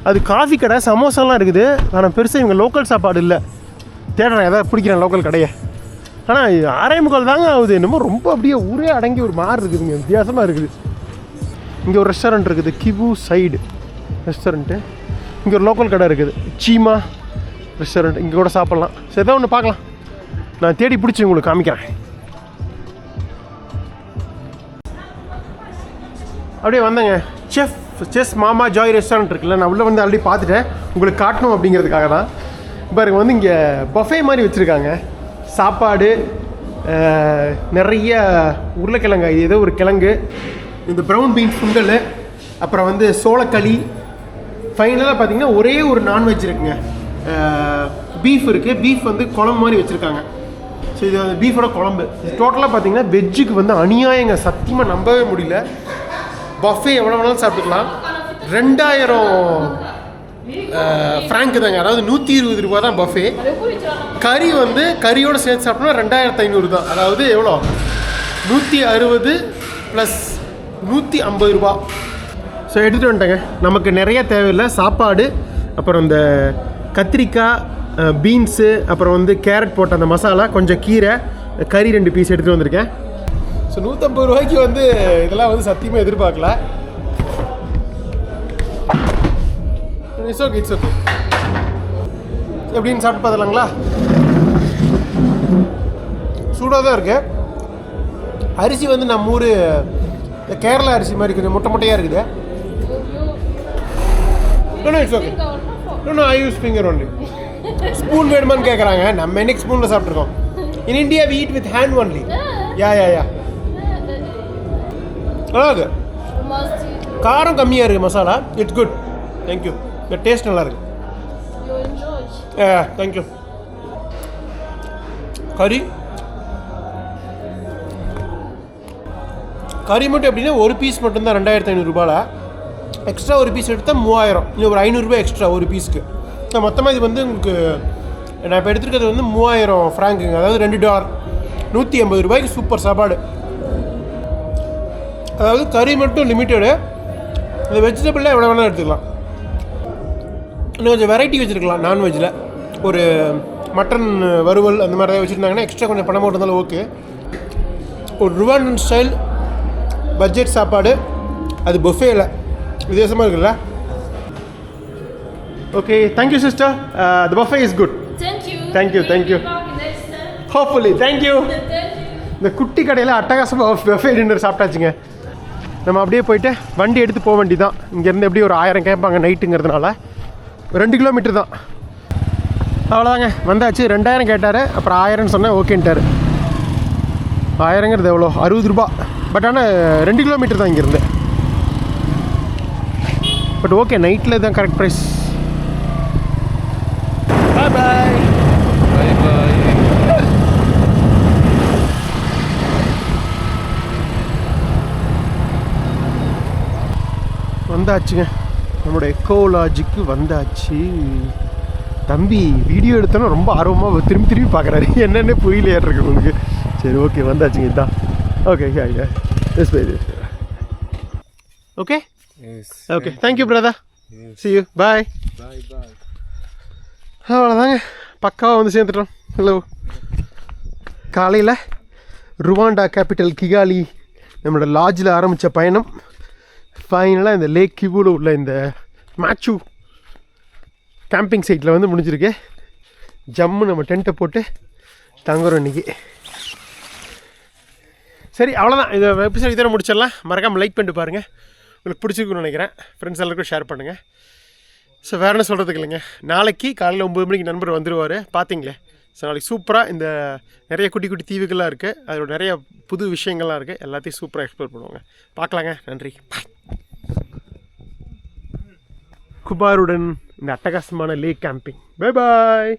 அது காஃபி கடை, சமோசாலாம் இருக்குது. ஆனால் பெருசாக இவங்க லோக்கல் சாப்பாடு இல்லை. தேடுறேன், எதாவது பிடிக்கிறேன் லோக்கல் கடையை. ஆனால் 6:45 தாங்க ஆகுது. என்னமோ ரொம்ப அப்படியே ஊரே அடங்கி ஒரு மாதிரி இருக்குதுங்க, வித்தியாசமாக இருக்குது. இங்கே ஒரு ரெஸ்டாரண்ட் இருக்குது, கிவு சைடு ரெஸ்டாரண்ட்டு. இங்கே ஒரு லோக்கல் கடை இருக்குது, சீமா ரெஸ்டாரண்ட். இங்கே கூட சாப்பிட்லாம். சரி, ஏதோ ஒன்று பார்க்கலாம். நான் தேடி பிடிச்சி உங்களுக்கு காமிக்கிறேன். அப்படியே வந்தேங்க. செஸ் மாமா ஜாய் ரெஸ்டாரண்ட் இருக்குல்ல, நான் உள்ளே வந்து ஆல்ரெடி பார்த்துட்டேன், உங்களுக்கு காட்டணும் அப்படிங்கிறதுக்காக தான். பாருங்க வந்து இங்கே பஃபே மாதிரி வச்சுருக்காங்க. சாப்பாடு, நிறைய உருளைக்கிழங்கு, இது ஏதோ ஒரு கிழங்கு, இந்த ப்ரௌன் பீன்ஸ் சுண்டல், அப்புறம் வந்து சோளக்களி. ஃபைனலாக பார்த்தீங்கன்னா ஒரே ஒரு நான்வெஜ் இருக்குங்க, பீஃப் இருக்குது. பீஃப் வந்து குழம்பு மாதிரி வச்சுருக்காங்க. ஸோ இது வந்து பீஃபோட குழம்பு. இது டோட்டலாக பார்த்தீங்கன்னா வெஜ்ஜுக்கு வந்து அநியாயங்க, சத்தியமாக நம்பவே முடியல. பஃபே எவ்வளோ வேணாலும் சாப்பிட்டுக்கலாம். 2000 ஃப்ராங்க் தாங்க, அதாவது 120 ரூபா தான் பஃபே. கறி வந்து கறியோடு சேர்த்து சாப்பிட்டோம்னா 2500 தான், அதாவது எவ்வளோ 160 ப்ளஸ் 150 ரூபா. ஸோ எடுத்துகிட்டு வந்துட்டேங்க. நமக்கு நிறைய தேவையில்லை. சாப்பாடு, அப்புறம் இந்த கத்திரிக்காய், பீன்ஸு, அப்புறம் வந்து கேரட் போட்ட அந்த மசாலா, கொஞ்சம் கீரை, கறி 2 பீஸ் எடுத்துகிட்டு வந்திருக்கேன். ஸோ 150 ரூபாய்க்கு வந்து இதெல்லாம் வந்து சத்தியமாக எதிர்பார்க்கல. It's okay, it's okay. எப்படின்னு சாப்பிட்டு பார்த்துலாங்களா? சூடாக தான் இருக்கு. அரிசி வந்து நம்ம ஊர் கேரளா அரிசி மாதிரி கொஞ்சம் முட்டை முட்டையாக இருக்குது. It's okay. I use finger only. Spoon வேணுமான்னு கேட்குறாங்க. நம்ம என்னைக்கு ஸ்பூனில் சாப்பிட்ருக்கோம். In India we eat with hand only. Yeah நல்லா இருக்கு. காரம் கம்மியாக இருக்குது மசாலா. It's good. தேங்க்யூ. இந்த டேஸ்ட் நல்லா இருக்கு. தேங்க்யூ. கறி மட்டும் எப்படின்னா ஒரு பீஸ் மட்டும்தான் 2500 ரூபாயில். எக்ஸ்ட்ரா ஒரு பீஸ் எடுத்தால் 3000. இல்லை ஒரு 500 ரூபாய் எக்ஸ்ட்ரா ஒரு பீஸுக்கு. ஸோ மொத்தமாக இது வந்து உங்களுக்கு நான் இப்போ எடுத்துருக்கிறது வந்து 3000 ஃப்ராங்குங்க, அதாவது $2. 180 ரூபாய்க்கு சூப்பர் சாப்பாடு. அதாவது கறி மட்டும் லிமிட்டடு. இந்த வெஜிடபிளில் எவ்வளோ வேணாலும் எடுத்துக்கலாம். இன்னும் கொஞ்சம் வெரைட்டி வச்சுருக்கலாம். நான்வெஜ்ஜில் ஒரு மட்டன் வறுவல் அந்த மாதிரி ஏதாவது வச்சுருந்தாங்கன்னா எக்ஸ்ட்ரா கொஞ்சம் பணம் போட்டிருந்தாலும் ஓகே. ஒரு ருவாண்டன் ஸ்டைல் பட்ஜெட் சாப்பாடு, அது புஃபேயில் வித்தியாசமாக இருக்குல்ல. Okay, thank you sister. The buffet is good. Thank you. Hopefully. Thank you. இந்த குட்டி கடையில் அட்டகாசமாக பஃபே டின்னர் சாப்பிட்டாச்சுங்க. நம்ம அப்படியே போயிட்டு வண்டி எடுத்து போக வேண்டி தான். இங்கேருந்து எப்படி ஒரு 1000 கேட்பாங்க நைட்டுங்கிறதுனால. 2 கிலோமீட்டர் தான், அவ்வளோதாங்க. வந்தாச்சு. 2000 கேட்டார், அப்புறம் 1000 சொன்னேன், ஓகேன்ட்டார். 1000ங்கிறது எவ்வளோ, 60 ரூபா. பட் ஆனால் 2 கிலோமீட்டர் தான் இங்கேருந்து. பட் ஓகே, நைட்டில் தான் கரெக்ட் ப்ரைஸ். பாய் பாய். வந்தாச்சுங்க, நம்மளோட எக்கோலாஜிக்கு வந்தாச்சு. தம்பி வீடியோ எடுத்தோன்னா ரொம்ப ஆர்வமாக திரும்பி பார்க்குறாரு. என்னென்ன புரியலையா இருக்கு உங்களுக்கு. சரி, ஓகே, வந்தாச்சுங்க. இதுதான். Okay, yes bye. Okay, okay, thank you brother. See you. Bye. அவ்வளோதாங்க, பக்காவாக வந்து சேர்ந்துட்டோம். ஹலோ. காலையில் ருவாண்டா கேபிட்டல் கிகாலி நம்மளோட லாட்ஜில் ஆரம்பித்த பயணம் ஃபைனலாக இந்த லேக் கிவுவில் உள்ள இந்த மேச்சு கேம்பிங் சைட்டில் வந்து முடிஞ்சிருக்கு. ஜம்மு நம்ம டென்ட்டை போட்டு தங்குறோம் இன்றைக்கி. சரி, அவ்வளோதான். இந்த எபிசோட் இதோட முடிச்சிடலாம். மறக்காமல் லைக் பண்ணிட்டு பாருங்கள். உங்களுக்கு பிடிச்சிருக்குன்னு நினைக்கிறேன். ஃப்ரெண்ட்ஸ் எல்லாருக்கும் ஷேர் பண்ணுங்கள். ஸோ வேறு என்ன சொல்கிறதுக்கு இல்லைங்க. நாளைக்கு காலையில் 9 மணிக்கு நண்பர் வந்துடுவார். பார்த்தீங்களே, ஸோ நாளைக்கு சூப்பராக இந்த நிறைய குட்டி குட்டி தீவுகள்லாம் இருக்குது, அதோட நிறைய புது விஷயங்கள்லாம் இருக்குது. எல்லாத்தையும் சூப்பராக எக்ஸ்ப்ளோர் பண்ணுவாங்க. பார்க்கலாங்க. நன்றி. குமாருடன் இந்த அட்டகாசமான லேக் கேம்பிங். Bye bye.